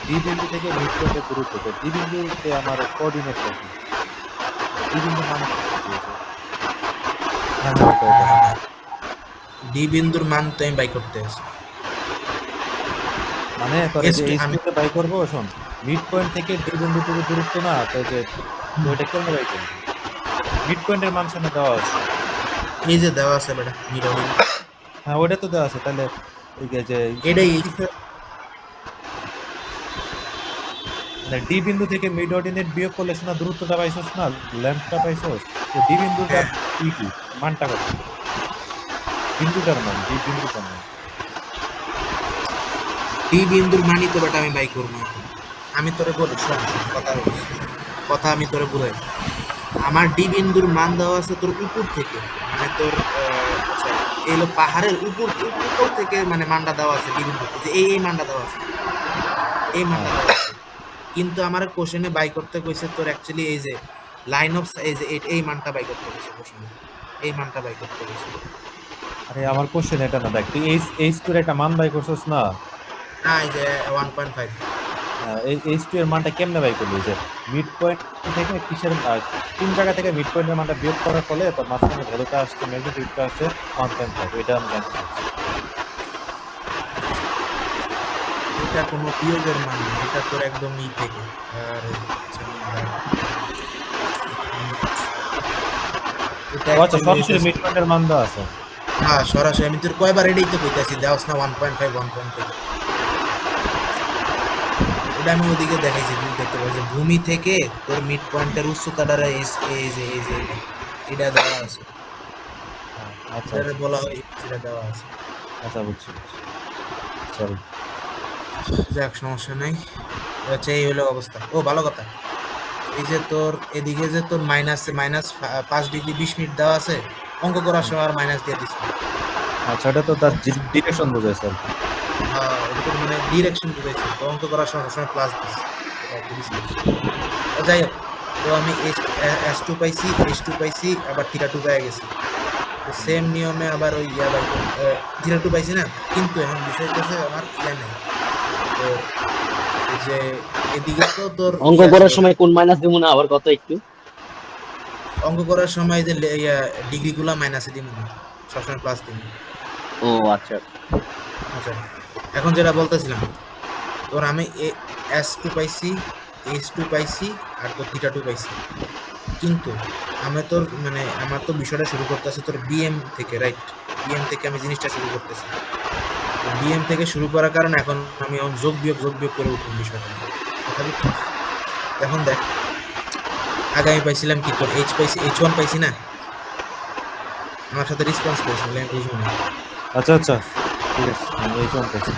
ডি বিন্দু থেকে মিড পয়েন্টের দূরত্ব, ডি বিন্দুতে আমার কোঅর্ডিনেটটা কি? ডি বিন্দু মান কি? ডি বিন্দুর মান তো আমি বাই করতে আছি, মানে করে যে H2 তে বাই করব, শোন মিড পয়েন্ট থেকে ডি বিন্দু টুকু দূরত্ব না, তো যে ওইটা কেমনে বাই করব? মিড পয়েন্টের মান সামনে দেওয়া আছে, এই যে দেওয়া আছে বেটা মিড অর্ডিনেট। হ্যাঁ ওইটা তো দেওয়া আছে। তাহলে এই যে এটাই ডি বিন্দু থেকে মিড অর্ডিনেট বিয়োগ করলে শোনা দূরত্বটা পাইছস না, লেন্থটা পাইছস, তো ডি বিন্দুটা কি মানটা কত? বিন্দুটার মান, ডি বিন্দুটার মান। ডি বিন্দুর মানই তো বেটা আমি বাই করবো। আমি তোরে বলি শোন, কথা আমি তোরে বুঝাই। আমার ডি বিন্দুর মান দেওয়া আছে তোর উপর থেকে, মানে তোর আচ্ছা এই হলো পাহাড়ের উপর থেকে, মানে মানটা দেওয়া আছে ডি বিন্দু, যে এই মানটা দেওয়া আছে, এই মানটা দেওয়া আছে। কিন্তু আমার কোশ্চেনে বাই করতে কইছে তোর অ্যাকচুয়ালি এই যে লাইন অফ, এই যে এই মানটা বাই করতে কইছে কোশ্চেনে, এই মানটা বাই করতে কইছে। আরে আমার কোশ্চেন এটা না, দেখ তুই H2 এর একটা মান বাই করছস না, না এই যে 1.5 এই H2 এর মানটা কেমনে বাই করলি? যে মিড পয়েন্ট থেকে কিসের কোন জায়গা থেকে মিড পয়েন্টের মানটা বিয়োগ করার ফলে তোর মাঝখানে ভ্যালুটা আসছে, ম্যাগনিটিউডটা আসছে 1.5, এটা আমি জানতে চাচ্ছি। এটা কোনো বিয়োগের মান না, এটা তোর একদম ই থেকে। আর আচ্ছা, সরাসরি মিড পয়েন্টের মান দেওয়া আছে। হ্যাঁ সরাসরি আমি তোর কয়বার এটাই তো কইতাছি, দেওয়াস না 1.5 এটা আমি ওদিকে দেখাইছি, তুই দেখতে পাচ্ছিস ভূমি থেকে তোর মিড পয়েন্টের উচ্চতাটা এই যে এটা দেওয়া আছে, আচ্ছা এটা বলা হয় এটা দেওয়া আছে। আচ্ছা, বুঝছি, সরি। যাক সমস্যা নাই, হচ্ছে এই হলো অবস্থা। ও ভালো কথা, এই যে তোর এদিকে যে তোর মাইনাস 5 ডিগ্রি 20 মিনিট দেওয়া আছে, অঙ্ক করার সময় আর মাইনাস দিয়ে দিচ্ছি। আচ্ছা, এটা তো তার ডিরেকশন বোঝাইছে আর কি। এটা তো মানে ডিরেকশন বুঝাইছি, তো অঙ্ক করার সময় সবসময় প্লাস দিচ্ছি। যাই হোক, তো আমি S2 পাইছি, H2 পাইছি, আবার থিটা 2 পেয়ে গেছি। সেম নিয়মে আবার ওই ইয়া বাই 0 পাইছি না, কিন্তু এখন বিষয় হচ্ছে আমার ইয়া নাই তো এই যে এদিকে তো তোর অঙ্ক ইয়া করার আছে, সময় কোন মাইনাস দিব না আবার কত একটু? অঙ্ক করার সময় যে ইয়া ডিগ্রি গুলা মাইনাসে দিব না, সবসময় প্লাস দিব। ও আচ্ছা। আচ্ছা, এখন যেটা বলতেছিলাম, তোর আমি S2 পাইছি, H2 পাইছি, আর তোর θ2 পাইছি, কিন্তু আমি তোর মানে আমার তো বিষয়টা শুরু করতেছে তোর বিএম থেকে, রাইট? বিএম থেকে আমি জিনিসটা শুরু করতেছি, বিএম থেকে শুরু করার কারণে এখন আমি যোগ বিয়োগ করে উঠলাম বিষয়টা নিয়ে। কথা বুঝছিস? এখন দেখ, আগে আমি পাইছিলাম কি তোর H1 পাইছি না, আমার সাথে রেসপন্স করেছিল, আমি বুঝবো না। আচ্ছা আচ্ছা ঠিক আছে, আমি এই জন পেয়েছি।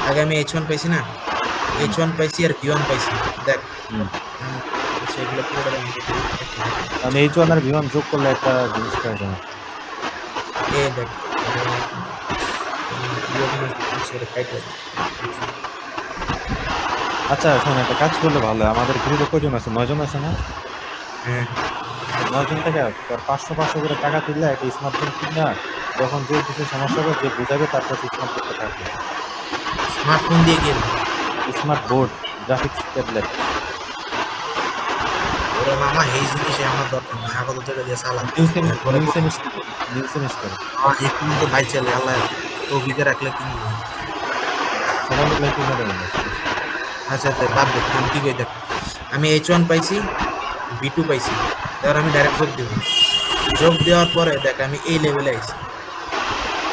আগে আমি H1 পাইছি না, H1 পাইছি আর B1 পাইছি। দেখ হুম। আমি সেগুলো পুরোটা আমি আমি এই জন আর বিমান যোগ করলে একটা জিনিস পাই যাবে। দেখ বিয়োগ না সেটা কাইটা আচ্ছা শোন, একটা কাজ করলে ভালো হয়। আমাদের গ্রুপে কজন আছে? 9 জন আছে না? হ্যাঁ 9 জন থেকে তোর 500 করে টাকা তুললে একটা স্মার্টফোন কিনা, যখন যে কিছু সমস্যা হবে যে বুঝাবে তার কাছে স্মার্টফোনটা থাকবে। স্মার্টফোন দিয়ে গেল স্মার্ট বোর্ড, গ্রাফিক্স ট্যাবলেট। ওরে মামা এই জিনিসে আমার দরকার নেই, আপাতত এটা দিয়ে চালাম। নিউ সেমিস্টার একটু তো ভাই চলে আল্লাহ তো বিকে রাখলে কিনবো। সবাই মিলে কিনে দেবেন। আচ্ছা আচ্ছা বাদ দেখ, আমি কি কই দেখ, আমি H1 পাইছি, B2 পাইছি, এবার আমি ডাইরেক্ট যোগ দেব। যোগ দেওয়ার পরে দেখ আমি এই লেভেলে আইছি,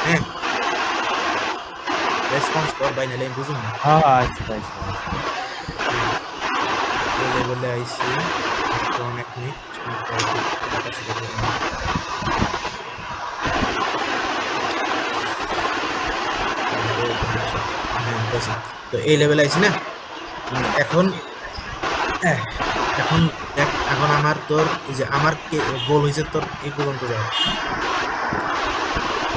হ্যাঁ রেসপন্স কর ভাই, নাহলে আমি বুঝুন না। হ্যাঁ আচ্ছা আচ্ছা। এই লেভেলে আইছি, একটু অনেক মিনিট তো এই লেভেলে আইছি না, এখন এখন দেখ, এখন আমার তোর এই যে আমার গোল হয়েছে তোর এই পর্যন্ত যাওয়া,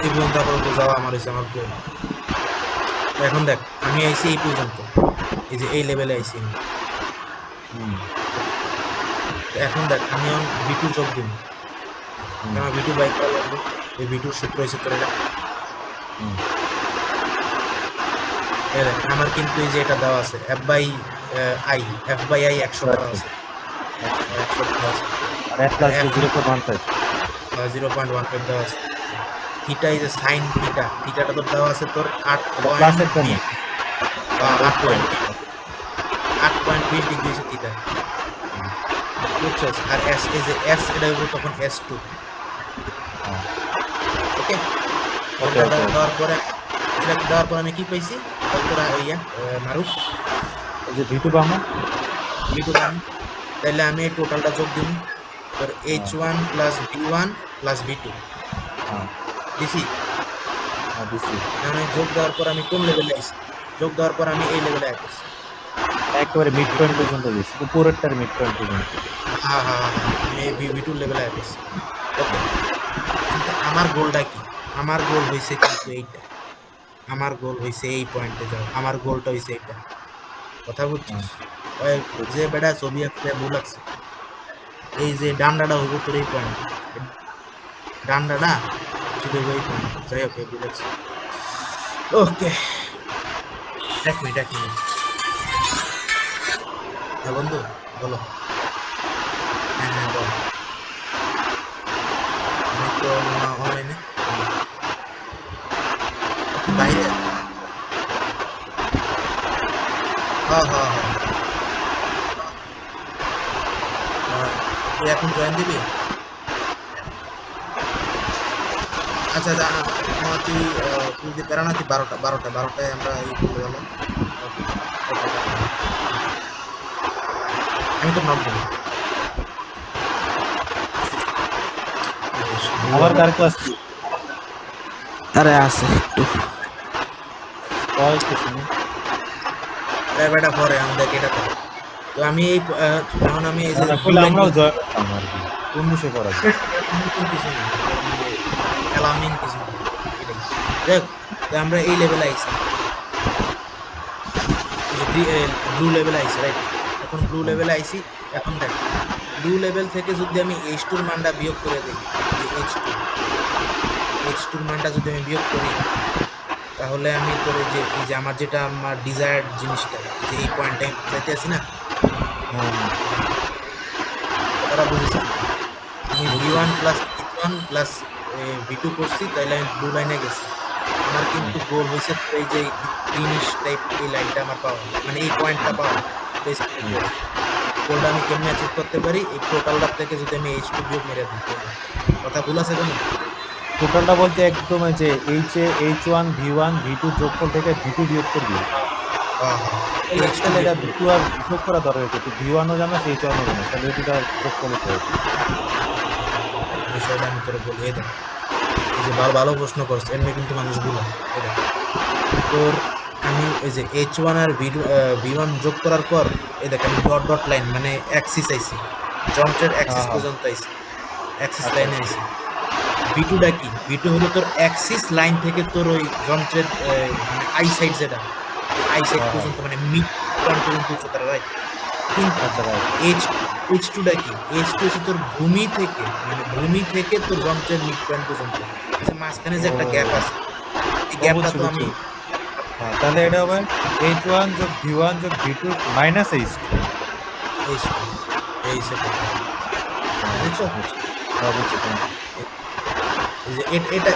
এই পর্যন্ত আপাতত যাওয়া আমার হয়েছে আমার গোল। তো এখন দেখ আমি আইছি এই পর্যন্ত, এই যে এই লেভেলে আইছি আমি। তো এখন দেখ আমি V2 যোগ দিব, আমার V2 বাইক করা লাগবে, এই V2 সূত্র হয়েছে তোর এটা। দেখ আমার কিন্তু এই যে এটা দেওয়া আছে F/I 100 দেওয়া আছে, 100 দেওয়া আছে, আর এক প্লাস 0.15 0.15 দেওয়া আছে। থিটা এই যে সাইন থিটাটা তো দেওয়া আছে তোর প্লাসের 8.20 ডিগ্রি হচ্ছে থিটা, বুঝছস? আর S এই যে S এটা হলো তখন S2, ওকে? এটা দেওয়ার পরে আমি কি পাইছি তোরা ইয়া মারুফ যে V2 বামা V2 পাবো, তাহলে আমি এই টোটালটা যোগ দিব তোর H1 plus B1 plus B2 দিছি। দিছি আমি যোগ দেওয়ার পর আমি কোন লেভেলে আইছি, যোগ দেওয়ার পর আমি এই লেভেলে আইছি, একেবারে মিড পয়েন্ট পর্যন্ত দিছি, উপরেরটার মিড পয়েন্ট পর্যন্ত। হ্যাঁ আমি এই V2 লেভেলে আইছি, ওকে? কিন্তু আমার গোলটা কি? আমার গোল হইছে কিন্তু এইটা, আমার গোল হইছে এই পয়েন্টে যাও, আমার গোলটা হইছে এইটা, কথা বুঝছিস? ওই যে বেটা ছবি আঁকতে ভুল লাগছে, এই যে ডান্ডাটা হইব তোর এই পয়েন্ট, ডান্ডাটা শুধু এই পয়েন্ট, যাই হোক এই ভুল লাগছে, ওকে? এক মিনিট হ্যাঁ বন্ধু বলো। হ্যাঁ বল, আমি তো অনলাইনে বাইরে, তুই এখন জয়েন দিবি? আচ্ছা তুই যদি বেড়া না, তুই 12টায় আমরা এই করলে ভালো। আমি তো নাম দেবো। আবার কার ক্লাস কি? আরে আছে একটু কয় কিছু নেই। বেটা পরে আমাদের এটা তো আমি এই এখন আমি এই যে আমরাও জয়েন করতাম আর কি, কোন বিষয় করা যায় কিছু না, অ্যালার্মিং কিছু না, দেখ আমরা এই লেভেলে আইছি, ব্লু লেভেলে আইছি, রাইট? এখন ব্লু লেভেলে আইছি, এখন দেখ ব্লু লেভেল থেকে যদি আমি H2 এর মানটা বিয়োগ করে দিই, H2 H2 এর মানটা যদি আমি বিয়োগ করি তাহলে আমি তোর এই যে আমার যেটা আমার ডিজায়ার্ড জিনিসটা এই যে এই পয়েন্টে যাইতে আছি না তারা বুঝেছে আমি V1 plus H1 plus V2 করছি তাইলে আমি ব্লু লাইনে গেছি আমার কিন্তু গোল হয়েছে এই যে গ্রিনিশ টাইপ এই লাইনটা আমার পাওয়া মানে এই পয়েন্টটা পাওয়া গোলটা আমি কেমনে অ্যাচিভ করতে পারি এই টোটালটা থেকে যদি আমি H2 বিয়োগ মেরে দিই কথা ভুল আছে কোনো টোটালটা বলতে একদম এই যে H1 V1 V2 যোগফল থেকে V2 বিয়োগ করবি এই এক্সট্রা এটা V2 আর যোগ করা দরকার কি তুই V1 ও জানাস H1 ও জানাস তাহলে এটা যোগফল হতে হবে বিষয়টা আমি তোরে বলি এই দেখ এই যে ভালো প্রশ্ন করছে এমনি কিন্তু মানুষগুলো এই দেখ তোর আমি এই যে H1 আর V1 যোগ করার পর এই দেখ আমি ডট লাইন মানে অ্যাক্সিস আইছি যন্ত্রের অ্যাক্সিস পর্যন্ত আইছি অ্যাক্সিস লাইনে আইছি V2 টা কি V2 হলো তোর অ্যাক্সিস লাইন থেকে তোর ওই যন্ত্রের মানে আই সাইড যেটা আই সাইড পর্যন্ত মানে মিড পয়েন্ট পর্যন্ত উচ্চতা রাইট কিন্তু আচ্ছা ভাই H2 টা কি H2 হচ্ছে তোর ভূমি থেকে তোর যন্ত্রের মিড পয়েন্ট পর্যন্ত যে মাঝখানে যে একটা গ্যাপ আছে এই গ্যাপটা তো আমি হ্যাঁ তাহলে এটা হবে H1 যোগ V1 যোগ V2 মাইনাস H2 H2 এই সে বুঝছো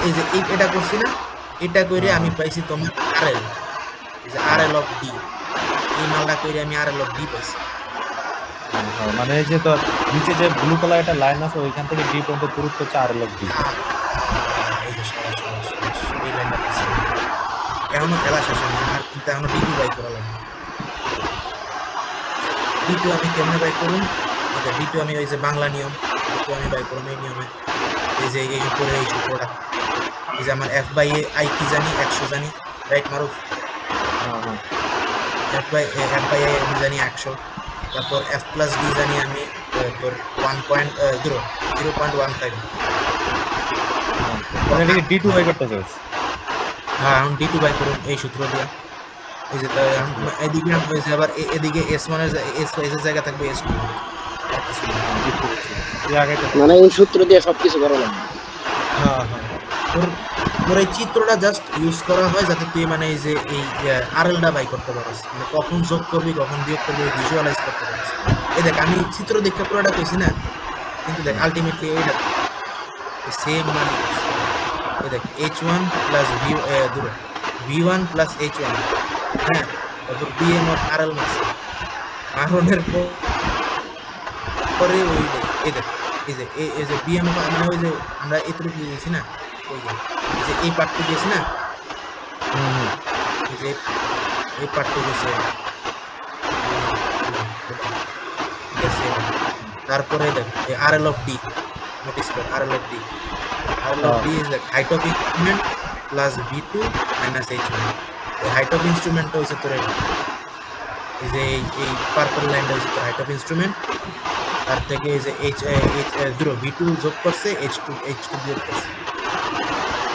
এই যে এটা করছি না এটা কইরে আমি পাইছি তোমার RL এই যে RL অফ D এই মালটা কইরে আমি RL অফ D পাইছি মানে এই যে তোর নিচে যে ব্লু কালার একটা লাইন আছে ওইখান থেকে D পর্যন্ত দূরত্ব হচ্ছে RL অফ D এই যে এই লাইনটা পাইছি এখনো খেলা শেষ হয়নি আমার কিন্তু এখনো D2 বাই করা লাগবে D2 আমি কেমনে বাই করুন এটা D2 আমি ওই যে বাংলা নিয়ম D2 আমি বাই করুন এই নিয়মে এই যে এই উপরে এই সূত্রটা এই যে আমার F/A কি জানি 100 জানি রাইট মারুফ F/A আমি জানি 100 তারপর F প্লাস D জানি আমি তোর 0.15 মানে এটাকে D2 বাই করতে চাস হ্যাঁ এখন D2 বাই করুন এই সূত্র দিয়া এই যে এদিকে হয়েছে আবার এদিকে S1 এর এর জায়গা থাকবে S2 মানে এই সূত্র দিয়ে সবকিছু করা লাগবে হ্যাঁ তোর এই চিত্রটা জাস্ট ইউজ করা হয় যাতে তুই মানে এই যে এই আরএলটা বাই করতে পারিস মানে কখন যোগ করবি কখন বিয়োগ করবি ভিজুয়ালাইজ করতে পারিস এই দেখ আমি চিত্র দেখতে পুরোটা কইছি না কিন্তু দেখ আলটিমেটলি এইটা সেম মানে এই দেখ H1 plus V1 plus H1 হ্যাঁ তারপর BM অফ RL মাস আরনের পরে ওই এই দেখ এই যে BM মানে ওই যে আমরা এতটুকু দিয়েছি না ওই যে এই পার্টটা দিয়েছি না এই যে এই পার্টটা দিয়েছি তারপরে দেখ এই RL অফ D নোটিস কর RL of D is the height of instrument plus V2 minus H1 the height of instrument হইছে তোর এই যে এই পার্পল লাইনটা হইছে তোর height of instrument তার থেকে এই যে V2 যোগ করছে H2 বিয়োগ করছে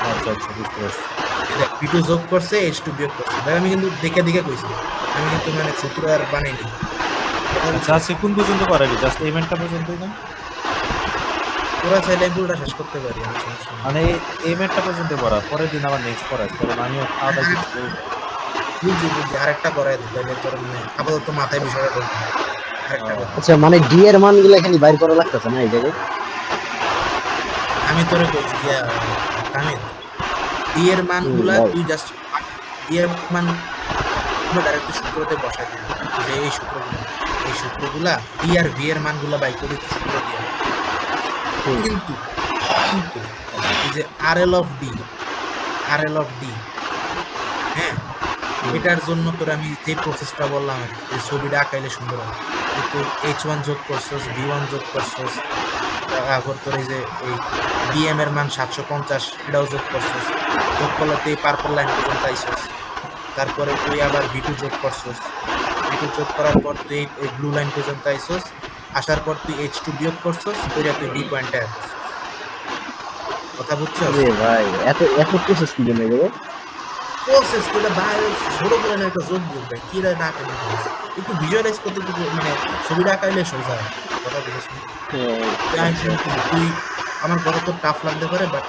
আচ্ছা বুঝতে পারছি V2 যোগ করছে H2 বিয়োগ করছে ভাই আমি কিন্তু দেখে কইছি আমি কিন্তু মানে সূত্র আর বানাইনি আচ্ছা কোন পর্যন্ত পারবি জাস্ট এই ম্যানটা পর্যন্তই না পুরো চাইলে পুরোটা শেষ করতে পারি আমি মানে এই ম্যাটটা পর্যন্ত পড়া পরের দিন আবার নেক্সট পড়া কারণ আমিও খাওয়া দাওয়া বুঝছি আরেকটা করাই দিই তাহলে তোর মানে আপাতত মাথায় বিষয়টা ঢুকবে আরেকটা আচ্ছা মানে D এর মানগুলো এখানে বাইর করা লাগতেছে না এই জায়গায় আমি তোরে কইছি তামিল D এর মানগুলা তুই জাস্ট D এর মান ডাইরেক্ট সূত্রতে বসাই দিবি যে এই সূত্রগুলা D আর V এর মানগুলা বাই করে সূত্র দিয়া কিন্তু এই যে RL অফ D হ্যাঁ এটার জন্য তোর আমি যে প্রসেসটা বললাম এই ছবিটা আঁকাইলে সুন্দর হবে তুই H1 যোগ করছস V1 যোগ করছস তারপর তোর এই যে এই BM এর মান 750 এটাও যোগ করছস যোগ করলে তুই পার্পল লাইন পর্যন্ত আইছস তারপরে তুই আবার V2 যোগ করছস V2 যোগ করার পর তুই এই ব্লু লাইন পর্যন্ত আইছস আসার পর তুই H2 বিয়োগ করছস ওইটা তুই D পয়েন্টে আসছিস কথা বুঝছস ভাই এত প্রসেস কি জন্য গেল প্রসেস গুলো বাইরে ছোট করে একটা যোগ বিয়োগ ভাই কি না কেন একটু ভিজুয়ালাইজ করতে একটু মানে ছবিটা আঁকাইলে সোজা কথা বুঝছিস তুই আমার কথা তো টাফ লাগতে পারে বাট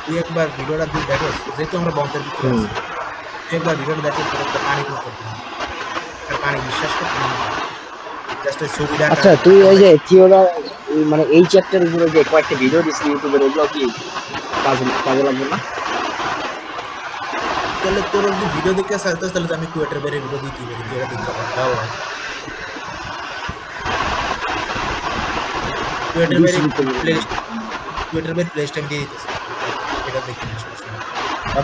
তুই একবার ভিডিওটা তুই দেখো, যেহেতু আমরা বন্ধের ভিতরে আছি, তুই একবার ভিডিওটা দেখো, তোর একটা পানি করতে আর পানি বিশ্বাস করতে জাস্ট ছবিটা আচ্ছা তুই এই যে থিওরা মানে এই চ্যাপ্টারের উপরে যে কয়েকটা ভিডিও দিছিস ইউটিউবে, ওগুলো কি কাজে লাগবে না? তাহলে তোর যদি ভিডিও দেখতে চাইছিস তাহলে তো আমি কুয়েটের বাইরে ভিডিও দিতে পারি, তুই এটা দেখতে পারো। কুয়েটের বাইরে প্লে স্টাইম দিয়ে দিতেছে, এটা দেখতে না সমস্যা নেই।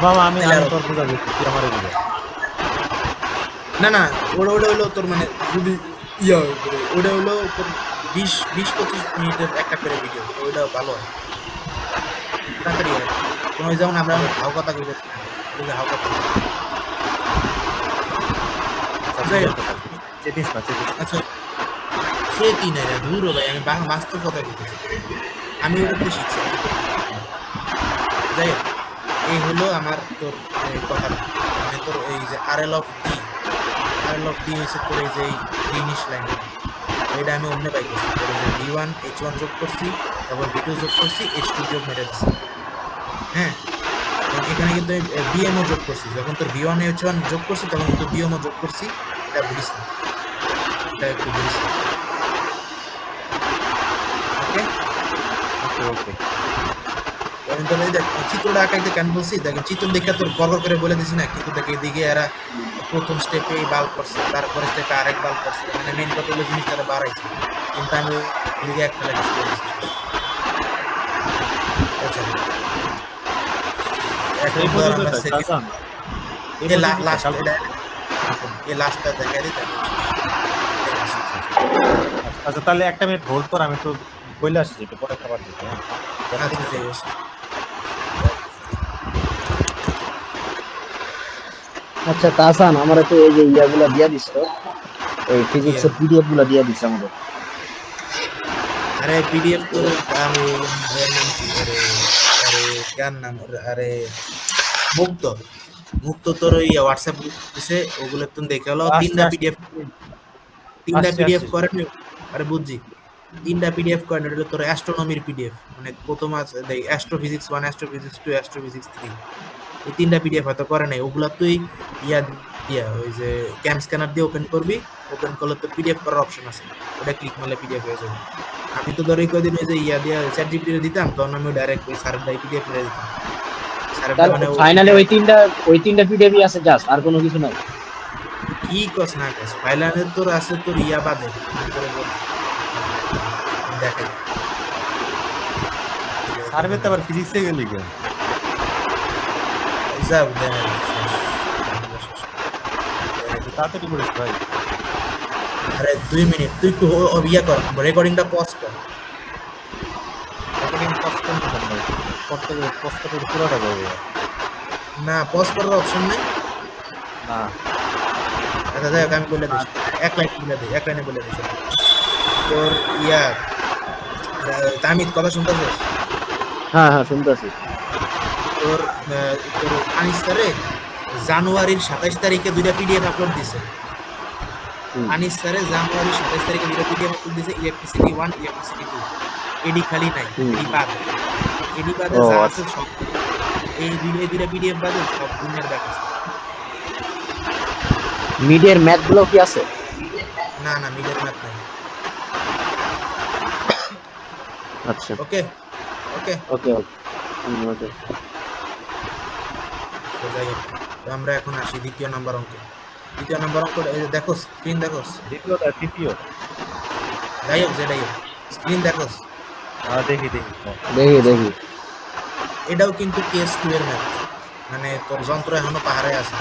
মামা আমি তোর বুঝাবো, তুই আমারে বুঝা। না ওটা হলো তোর মানে যদি ওটা হলো তোর 20-25 মিনিটের একটা করে ভিডিও, ওইটা ভালো হয় তাড়াতাড়ি হয়। কোনো যেমন আমরা হাও কথা কইতে হাও কথা যাই হোক। চেতিস না। আচ্ছা সে কি না দূর ভাই, আমি বাস্তব কথা বলতেছি, আমি ওটা শিখছি। যাই হোক, এই হলো আমার তোর কথা, মানে তোর এই যে আরএল অফ ডি হয়েছে তোর এই যে গ্রিনিশ লাইন, এটা আমি অন্য পাই করছি। তোর যে V1 H1 যোগ করছি, তারপর V2 যোগ করছি, H2 যোগ মেরে দিচ্ছি। হ্যাঁ, এখানে কিন্তু বিএমও যোগ করছি, যখন তোর V1 H1 যোগ করছি তখন কিন্তু বিএমও যোগ করছি, এটা ভুলিস না, এটা একটু ভুলিস না। ওকে, আমি তো দেখ চিত্রটা আঁকাইতে কেন বলছি, দেখেন চিত্র দেখে তোর গর্ব করে বলে দিছি না, কিন্তু দেখে এদিকে এরা প্রথম স্টেপে বাল করছে, তারপরে স্টেপে আরেক বাল করছে, মানে মেন কথা হলো জিনিসটা বাড়াইছে, কিন্তু আমি এদিকে একটা লাগিয়েছি। আচ্ছা, এখন ধর আমরা লাস্টটা দেখা দিই। আচ্ছা তাহলে একটা মিনিট হোল্ড কর, আমি একটু বলে আসছি, একটু পরে খাবার দিতে। আচ্ছা তাহসান, আমরা তো এই যে ইয়াগুলা দিয়া দিস, তো এই ফিজিক্সের পিডিএফ গুলা দিয়া দিস আমাদের। আরে পিডিএফ তোর আমি নাম কি, আরে কার নাম, আরে মুক্ত তোর ওই হোয়াটসঅ্যাপ দিছে, ওগুলো তুমি দেখে হলো তিনটা পিডিএফ করে। আরে বুঝছি, তিনটা পিডিএফ করে, এটা তোর অ্যাস্ট্রোনমির পিডিএফ, মানে প্রথম আছে দেখ অ্যাস্ট্রোফিজিক্স 1, অ্যাস্ট্রোফিজিক্স 2, অ্যাস্ট্রোফিজিক্স 3, এই তিনটা পিডিএফ হয়তো করে নাই। ওগুলা তুই ওই যে ক্যাম স্ক্যানার দিয়ে ওপেন করবি, ওপেন করলে তো পিডিএফ করার অপশন আছে, ওটা ক্লিক করলে পিডিএফ হয়ে যাবে। আমি তো ধর কদিন ওই যে দিয়া চ্যাট জিপিটি দিতাম, তখন আমি ডাইরেক্ট ওই স্যারের পিডিএফ করে দিতাম। মানে ফাইনালি ওই তিনটা পিডিএফই আছে, জাস্ট আর কোনো কিছু নাই। কি কস না কস, ফাইনালে তোর আছে তোর বাদে দেখাই সার্ভে তো আবার ফিজিক্সে গেলি কেন? যাও তাড়াতাড়ি করিস ভাই। আরে 2 মিনিট, তুই একটু কর, রেকর্ডিংটা পজ কর। রেকর্ডিং পজ করতে ভাই, পজ করতে পুরোটা যাবে না, পজ করার অপশন নেই না। আচ্ছা যাই হোক, আমি বলে দিচ্ছি, এক লাইনে বলে দিচ্ছি তোর তামিদ কথা শুনতেছিস? হ্যাঁ শুনতেছি। তোর আনিস স্যারে জানুয়ারির 27 তারিখে 2টা পিডিএফ আপলোড দিছে। আনিস স্যারে জানুয়ারির 27 তারিখে 2টা পিডিএফ আপলোড দিছে, ইলেকট্রিসিটি 1, ইলেকট্রিসিটি 2। এডি খালি নাই, এডি বাদে যা আছে সব, এই দুইটা পিডিএফ বাদে সব দুনিয়ার ব্যাপার। মিডিয়ার ম্যাথ গুলো কি আছে? না মিডিয়ার ম্যাথ নাই। আচ্ছা ওকে ওকে ওকে ওকে। আমরা এখন আসি দ্বিতীয় নাম্বার অঙ্কে। এই যে দেখো স্ক্রিন, দেখো তৃতীয় যাই হোক যেটাই হোক, স্ক্রিন দেখো। দেখি এটাও কিন্তু কেস 2 এর ম্যাথ, মানে তোর যন্ত্র এখনো পাহাড়ে আছে,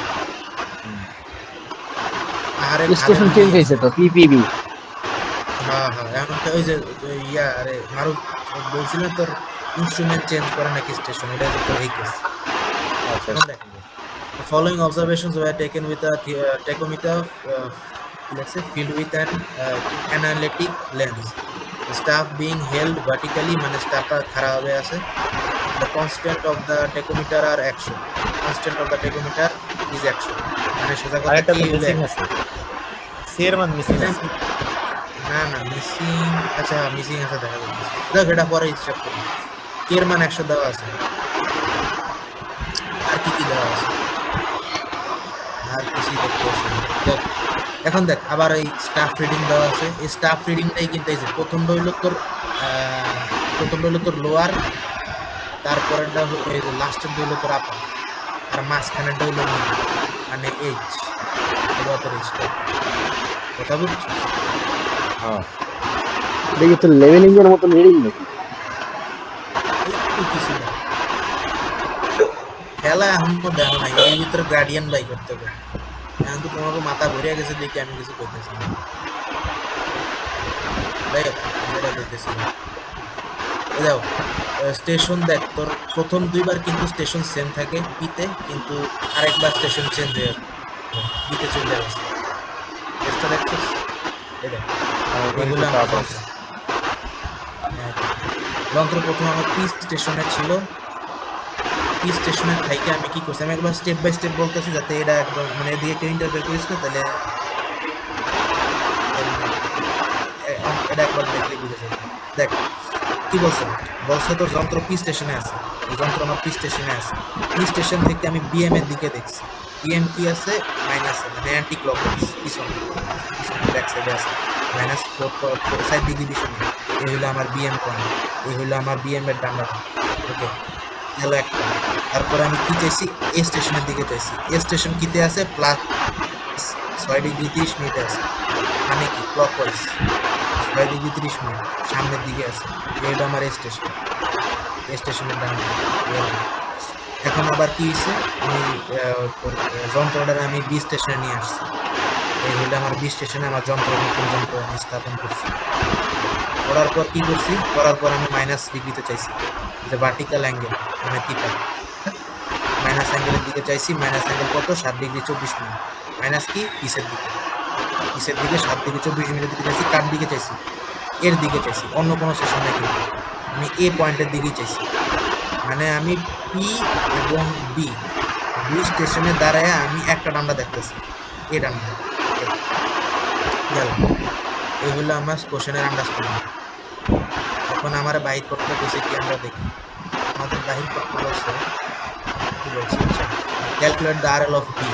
পাহাড়ে স্টেশন চেঞ্জ হয়েছে তো, পিপিবি। হ্যাঁ এখন ওই যে আরে মারু বলছিল তোর ইনস্ট্রুমেন্ট চেঞ্জ করে নাকি স্টেশন, এটা তো এই case. The following observations were taken with a tachometer, let's say filled with an analytic lens. The staff being held vertically, মানে staffটা খাড়া হবে আছে। The constant of the tachometer are action. Constant of the tachometer is action. মানে সোজা কথা কি missing আছে, সের মান মিসিং আছে। না মিসিং, আচ্ছা মিসিং আছে দেখা যাচ্ছে, দেখ এটা পরে স্টেপ করব। কের মান 100 দেওয়া আছে, দেওয়া আছে, আর কিছুই দেখতে পাচ্ছি না। দেখ, এখন দেখ আবার এই স্টাফ রিডিং দেওয়া আছে, এই স্টাফ রিডিংটাই কিন্তু এই যে প্রথমটা হইলো তোর লোয়ার, তারপরেরটা হলো এই যে লাস্টের হইলো তোর আপার, আর মাঝখানেরটা হইলো মিড, মানে এইচ, তোর এইচটা। কথা বুঝছিস? হ্যাঁ দেখি তো লেভেলিং এর মতন রিডিং নাকি? একটু কিছু না, খেলা এখন তো দেখো নাই, এর ভিতরে গার্ডিয়ান বাই করতে হবে। এখন তো তোমাকে মাথা ভরে গেছে দেখে আমি কিছু করতেছি না। যাই হোক, যেটা দেখতেছি না। এই দেখো স্টেশন, দেখ তোর প্রথম দুইবার কিন্তু স্টেশন সেম থাকে পিতে, কিন্তু আরেকবার স্টেশন চেঞ্জ হয়ে পিতে চলে যাচ্ছে। চেষ্টা দেখছিস? এই দেখ, এগুলো আমার যন্ত্র। হ্যাঁ, যন্ত্র প্রথম আমার পি স্টেশনে ছিল, পি স্টেশনের থাইকে আমি কি করছি, আমি একবার স্টেপ বাই স্টেপ বলতেছি যাতে এটা একদম মানে এদিকে কেউ ইন্টারফেয়ার করিস না, তাহলে এটা একবার দেখলে বুঝে যাবে। দেখ কি বলছে, বলছে তোর যন্ত্র পি স্টেশনে আছে, এই যন্ত্র আমার পি স্টেশনে আছে। পি স্টেশন থেকে আমি বিএম এর দিকে দেখছি, বিএম কি আছে মাইনাসে, মানে অ্যান্টি ক্লকওয়াইজ পিছনে, ব্যাক সাইডে আছে মাইনাস 4 ডিগ্রি পিছনে। এই হলো আমার বিএম পয়েন্ট, এই হলো আমার বিএম এর ডান্ডা। ওকে, গেল একটা। তারপরে আমি কি চাইছি, এ স্টেশনের দিকে চাইছি। এ স্টেশন কিতে আছে প্লাস 6 ডিগ্রি 30 মিনিটে আছে, মানে কি ক্লকওয়াইজ 6 ডিগ্রি 30 মিনিট সামনের দিকে আছে। এই হলো আমার এ স্টেশন, এ স্টেশনের ডান দিকে। এখন আবার কি হয়েছে, আমি যন্ত্রটা আমি বি স্টেশনে নিয়ে আসছি। এই হলো আমার বি স্টেশনে আমার নতুন যন্ত্র আমি স্থাপন করছি। করার পর কি করছি, করার পর আমি মাইনাস ডিগ্রিতে চাইছি, যে ভার্টিক্যাল অ্যাঙ্গেল মানে থিটা, মাইনাস অ্যাঙ্গেলের দিকে চাইছি। মাইনাস অ্যাঙ্গেল কত, 7 ডিগ্রি 24 মিনিট। মাইনাস কি পিসের দিকে, 7 ডিগ্রি 24 মিনিটের দিকে চাইছি। কার দিকে চাইছি, এর দিকে চাইছি, অন্য কোনো স্টেশন নাই কিন্তু, আমি এ পয়েন্টের দিকেই চাইছি। মানে আমি পি এবং বি দুই স্টেশনে দাঁড়ায় আমি একটা ডান্ডা দেখতেছি, এ ডান্ডা। গেল, এই হলো আমার কোশ্চেনের আন্ডারস্ট্যান্ডিং। এখন আমার বাহির করতে বসে কি আমরা দেখি, আমাদের বাহির করতে বলছে কি বলছে, আচ্ছা calculate the RL of B,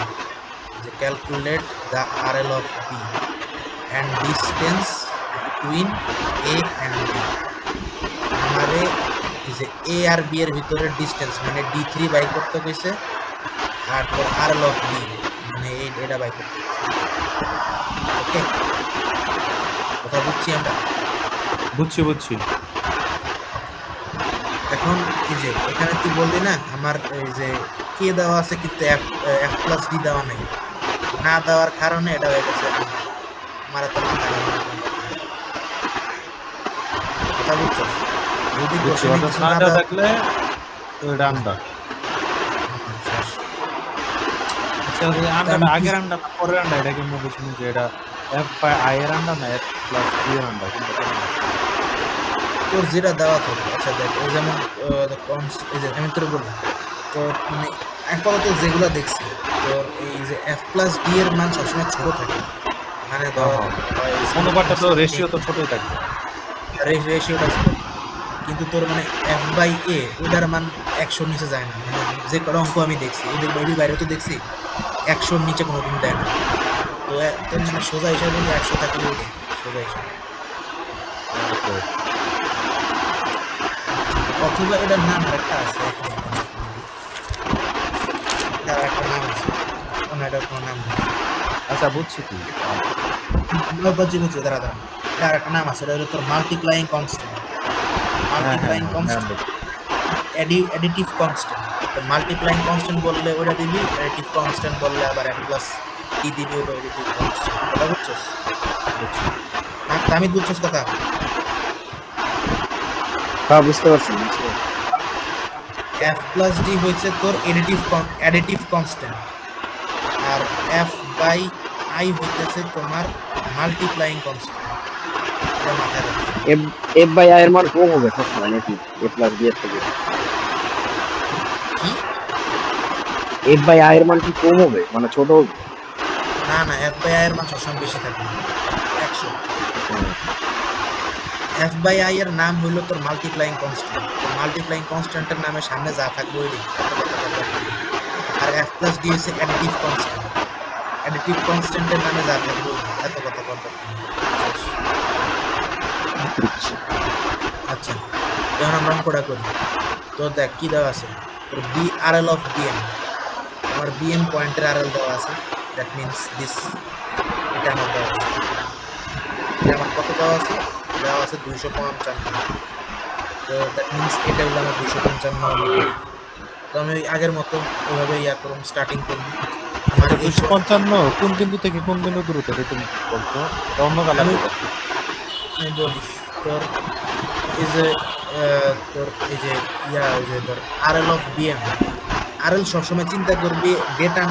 যে calculate the RL of B and distance between A and B. আমারে যে এ আর বি এর ভিতরে ডিস্টেন্স মানে D3 বাই করতে কইছে, আর তোর আরএল অফ বি মানে এটা বাই করতে কইছে। ওকে, কথা বুঝছি আমরা? বুঝছি। এখন এই যে এখানে তুই বললি না আমার এই যে কে দেওয়া আছে কিন্তু F+D দেওয়া নাই, না দেওয়ার কারণে এটা হয়ে গেছে আমার এত মাথা গরম। কথা বুঝছস? যদি বুঝছি, কোশ্চেনে অর্থাৎ কিছু না নাটা দেওয়া, থাকলে তো এটা আন্ডা। আচ্ছা, ওই আন্ডাটা আগের আন্ডা না পরের আন্ডা, এটা কেমন বুঝছেন যে এটা এফ বাই আই এর আন্ডা না এফ প্লাস ডি এর আন্ডা, কোনটা কেমন আছে? তোর যেটা দেওয়া থাকে, আচ্ছা দেখ এই যেমন এই যে আমি তোর বলি তোর মানে আপাতত যেগুলো দেখছি তোর এই যে F+D এর মান সবসময় ছোট থাকে, মানে ধর অনুপাতটা তো রেশিও তো ছোটই থাকবে। রেশিওটা ছোট, কিন্তু তোর মানে F/A ওটার মান 100 নিচে যায় না। মানে যে কটা অঙ্ক আমি দেখছি এদের বাইরে তো দেখছি 100 নিচে কোনোদিন দেয় না। তো তোর মানে সোজা হিসাবে বলি 100 থাকলে ওটা সোজা হিসাবে, অথবা এটার নাম আরেকটা আছে, এটার একটা নাম আছে, এটার কোনো নাম নেই। আচ্ছা বুঝছি কি, দাঁড়া এটার একটা নাম আছে, এটা হলো তোর multiplying constant, multiplying constant, additive constant. তো মাল্টিপ্লাইং কনস্ট্যান্ট বললে ওটা দিবি, অ্যাডিটিভ কনস্ট্যান্ট বললে আবার F+D দিবি, ওটা অ্যাডিটিভ কনস্ট্যান্ট। কথা বুঝছস? আমি বুঝছস কথা? হ্যাঁ বুঝতে পারছি। F+D হচ্ছে তোর অ্যাডিটিভ কনস্ট্যান্ট, আর F/I হইতেছে তোমার মাল্টিপ্লাইং কনস্ট্যান্ট। এটা মাথায় রাখবে। এফ বাই আই এর মান কম হবে সবসময় নাকি A+B এর থেকে? কি? এফ বাই আই এর মান কি কম হবে, মানে ছোট হবে? না F/I এর মান সবসময় বেশি থাকবে, 100। F/I এর নাম হইলো তোর মাল্টিপ্লাইং কনস্ট্যান্ট। মাল্টিপ্লাইং কনস্ট্যান্টের নামে সামনে যা থাকবে ওই আর f প্লাস d হচ্ছে অ্যাডিটিভ কনস্ট্যান্ট। অ্যাডিটিভ কনস্ট্যান্টের নামে যা থাকবে এত কথা কথা। আচ্ছা, যখন আমরা অঙ্কটা করি তো দেখ কি দেওয়া আছে, তোর B R L of BM, আমার বিএম পয়েন্টের আর এল দেওয়া আছে, দ্যাট মিনস দিস, এটা আমার দেওয়া আছে, এটা আমার কত দেওয়া আছে, দেওয়া আছে 255। তো দ্যাট মিনস এটা হলো আমার 255 মিটার। তো আমি ওই আগের মতো ওইভাবে ইয়া করুন, স্টার্টিং করবো। আমার এই 255 কোন বিন্দু থেকে কোন বিন্দু দূরত্ব এটা তুমি বলতো, অন্য কালার আমি বলি তোর এই যে তোর এই যে ইয়া ওই যে তোর আর এল অফ বিএম, আর এল সবসময় চিন্তা করবি ডেটাম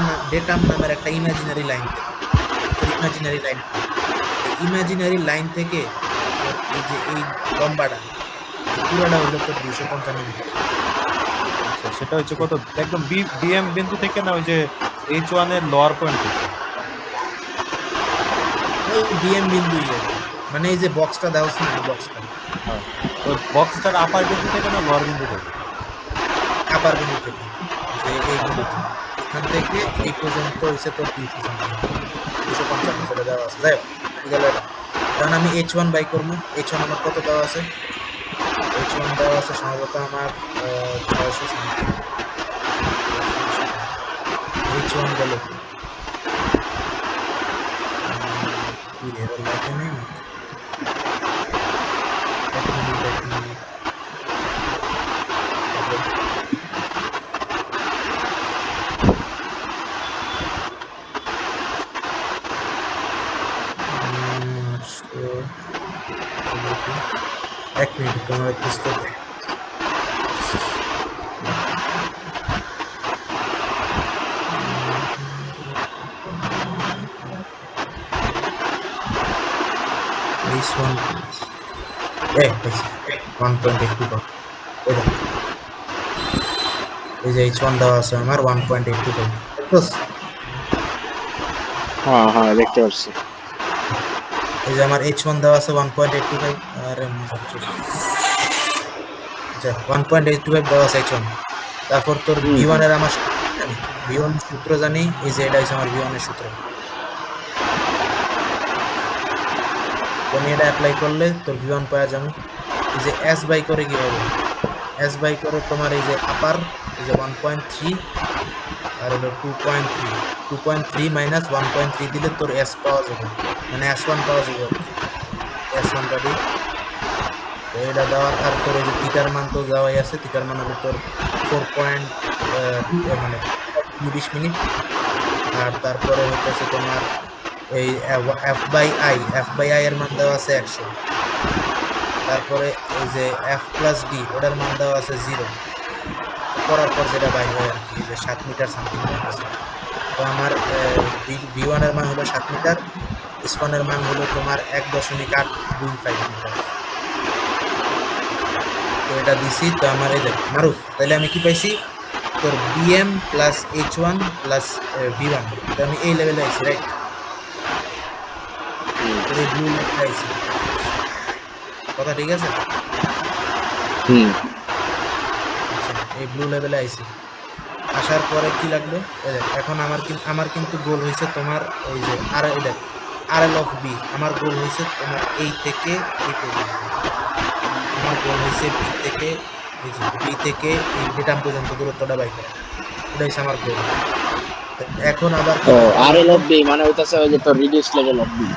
নামের একটা ইমাজিনারি লাইন থেকে, তোর ইমাজিনারি লাইন থেকে তোর এই যে এই লম্বাটা পুরোটা হলো তোর 255 মিটার। আচ্ছা, সেটা হচ্ছে কত একদম বিএম বিন্দু থেকে না ওই যে H1 এর লোয়ার পয়েন্ট থেকে? ওই বিএম বিন্দুই আর কি। মানে এই যে বক্সটা দেওয়া আছে না, এই বক্সটা হ্যাঁ, ওই বক্সটার আপার বিন্দু থেকে না লোয়ার বিন্দু থেকে? আপার বিন্দু থেকে, যে এই বিন্দু থেকে এখান থেকে এই পর্যন্ত হচ্ছে তোর 255 করে দেওয়া আছে। যাই হোক, ঠিক গেল এটা। কারণ আমি H1 বাই করবো, H1 আমার কত দেওয়া আছে, H1 দেওয়া আছে সম্ভবত আমার 600 সামথিং। H1 গেল কি রে, এবার লেখা নেই না, এক মিনিট। এক মিনিট তোমার বুঝতে হবে। This one, 1.84, এই যে H1 দেওয়া আছে আমার 1.85। হ্যাঁ হ্যাঁ দেখতে পাচ্ছি। এই যে আমার H1 দেওয়া আছে 1.85, আরে আচ্ছা 1.85 দেওয়া আছে H1। তারপর তোর V1 এর আমার V1 সূত্র জানি, এই যে এটা হচ্ছে আমার V1 এর সূত্র। তুমি এটা অ্যাপ্লাই করলে তোর V1 পাওয়া যাবে। এই যে S বাই করে কি হবে, S বাই করে তোমার এই যে আপার এই যে 1.3 আর হলো 2.3 মাইনাস 1.3 দিলে তোর S পাওয়া যাবে, মানে S1 পাওয়া যাবে। S1 পাবি তো এটা দেওয়ার, আর তোর এই যে থিটার মান তো দেওয়াই আছে, থিটার মান হলো তোর 4 মানে 20 মিনিট। আর তারপরে হচ্ছে তোমার এই f বাই i এর মান দেওয়া আছে 100। তারপরে এই যে f প্লাস d ওটার মান দেওয়া আছে 0 করার পর যেটা বাইর হয় আর কি, যে 7 মিটার সামথিং আছে। তো আমার v1 এর মান হলো 7 মিটার, s1 এর মান হলো তোমার 1.825 মিটার। তো এটা দিছি। তো আমার এই দেখ মারুফ, তাহলে আমি কি পাইছি, তোর bm plus h1 plus v1, তো আমি এই লেভেলে আইছি, রাইট? এই ব্লু লেভেলে আইছি, কথা ঠিক আছে? আচ্ছা, এই ব্লু লেভেলে আইছি। আসার পরে কি লাগলো, এখন আমার কিন্তু গোল হয়েছে তোমার এই যে আর এই দেখ RL অফ বি, আমার গোল হয়েছে তোমার এই থেকে এই পর্যন্ত। আমার গোল হয়েছে বি থেকে এই ডেটাম পর্যন্ত দূরত্বটা বাই করা, এটা হচ্ছে আমার গোল। এখন আবার RL অফ বি মানে হইতাছে ওই যে তোর রিডিউস লেভেল অফ বি।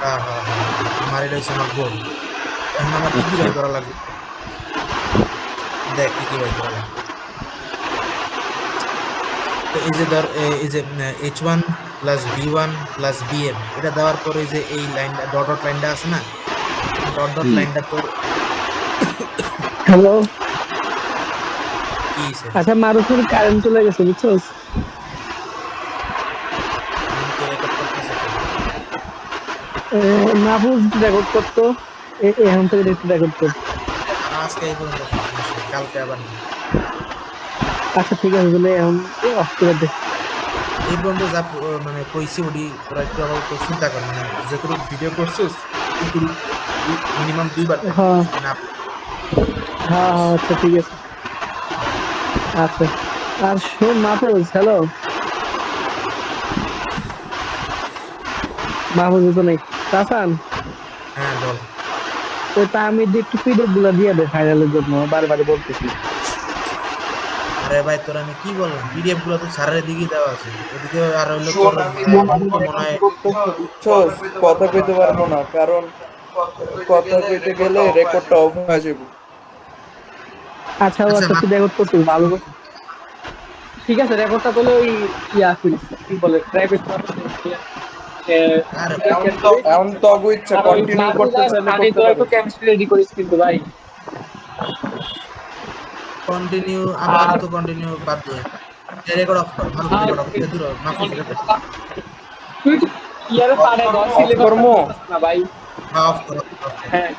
হ্যাঁ, আমার এটা হচ্ছে আমার গোল। এখন আমার কি বাই করা লাগবে, দেখ কি বাই করা লাগবে। তো এই যে ধর এই যে h1 plus v1 plus bm এটা দেওয়ার পরে যে এই লাইনটা ডট লাইনটা আছে না, ডট লাইনটা তোর হ্যালো, কি হইছে, আচ্ছা মারুফের কারেন্ট চলে গেছে বুঝছস? মাহফুজ রেকর্ড করতো, এখন থেকে একটু রেকর্ড করতো। আজকে এই পর্যন্ত, কালকে আবার না। আচ্ছা ঠিক আছে, তাহলে এখন অফ করে দে। এই পর্যন্ত যা মানে কইছি ওডি তোরা একটু আবার চিন্তা কর, মানে যেটুকু ভিডিও করছিস মিনিমাম 2 বার হ্যাঁ না। হ্যাঁ, আচ্ছা ঠিক আছে, আচ্ছা। আর শোন মাহফুজ, হ্যালো মাহফুজ তো নেই। তাসান, হ্যাঁ বল। ওই তামিদ একটু পিডিএফ গুলা দিয়ে দে ফাইনালের জন্য, বারবার বলতেছি। আরে ভাই তোর আমি কি বললাম, পিডিএফ গুলো তো স্যারের দিকেই দেওয়া আছে, ওদিকে আর হইলো শোন, তোর আমি মনে হয় বুঝছস, কথা কইতে পারবো না, কারণ কথা কইতে গেলে রেকর্ডটা অফ হয়ে যাবে। আচ্ছা ও আচ্ছা আচ্ছা, তুই রেকর্ড করছিস ভালো করে। ঠিক আছে, রেকর্ডটা তোলে ওই ইয়া করিস, কি বলে প্রাইভেট আরে এখন তো অগো ইচ্ছা, আর ওই কন্টিনিউ করতে চাইলে করতে একটু পারিস। কেমিস্ট্রি রেডি করিস কিন্তু ভাই। কন্টিনিউ আর আপাতত কন্টিনিউ বাদ দে, রেকর্ড অফ কর, ভালো করে রেকর্ড অফ করে দূর মাফুজ রেকর্ড তুই ইয়ারে পারে দশ অফ সিলেবাস করবো? না ভাই। অফ কর, off কর। হ্যাঁ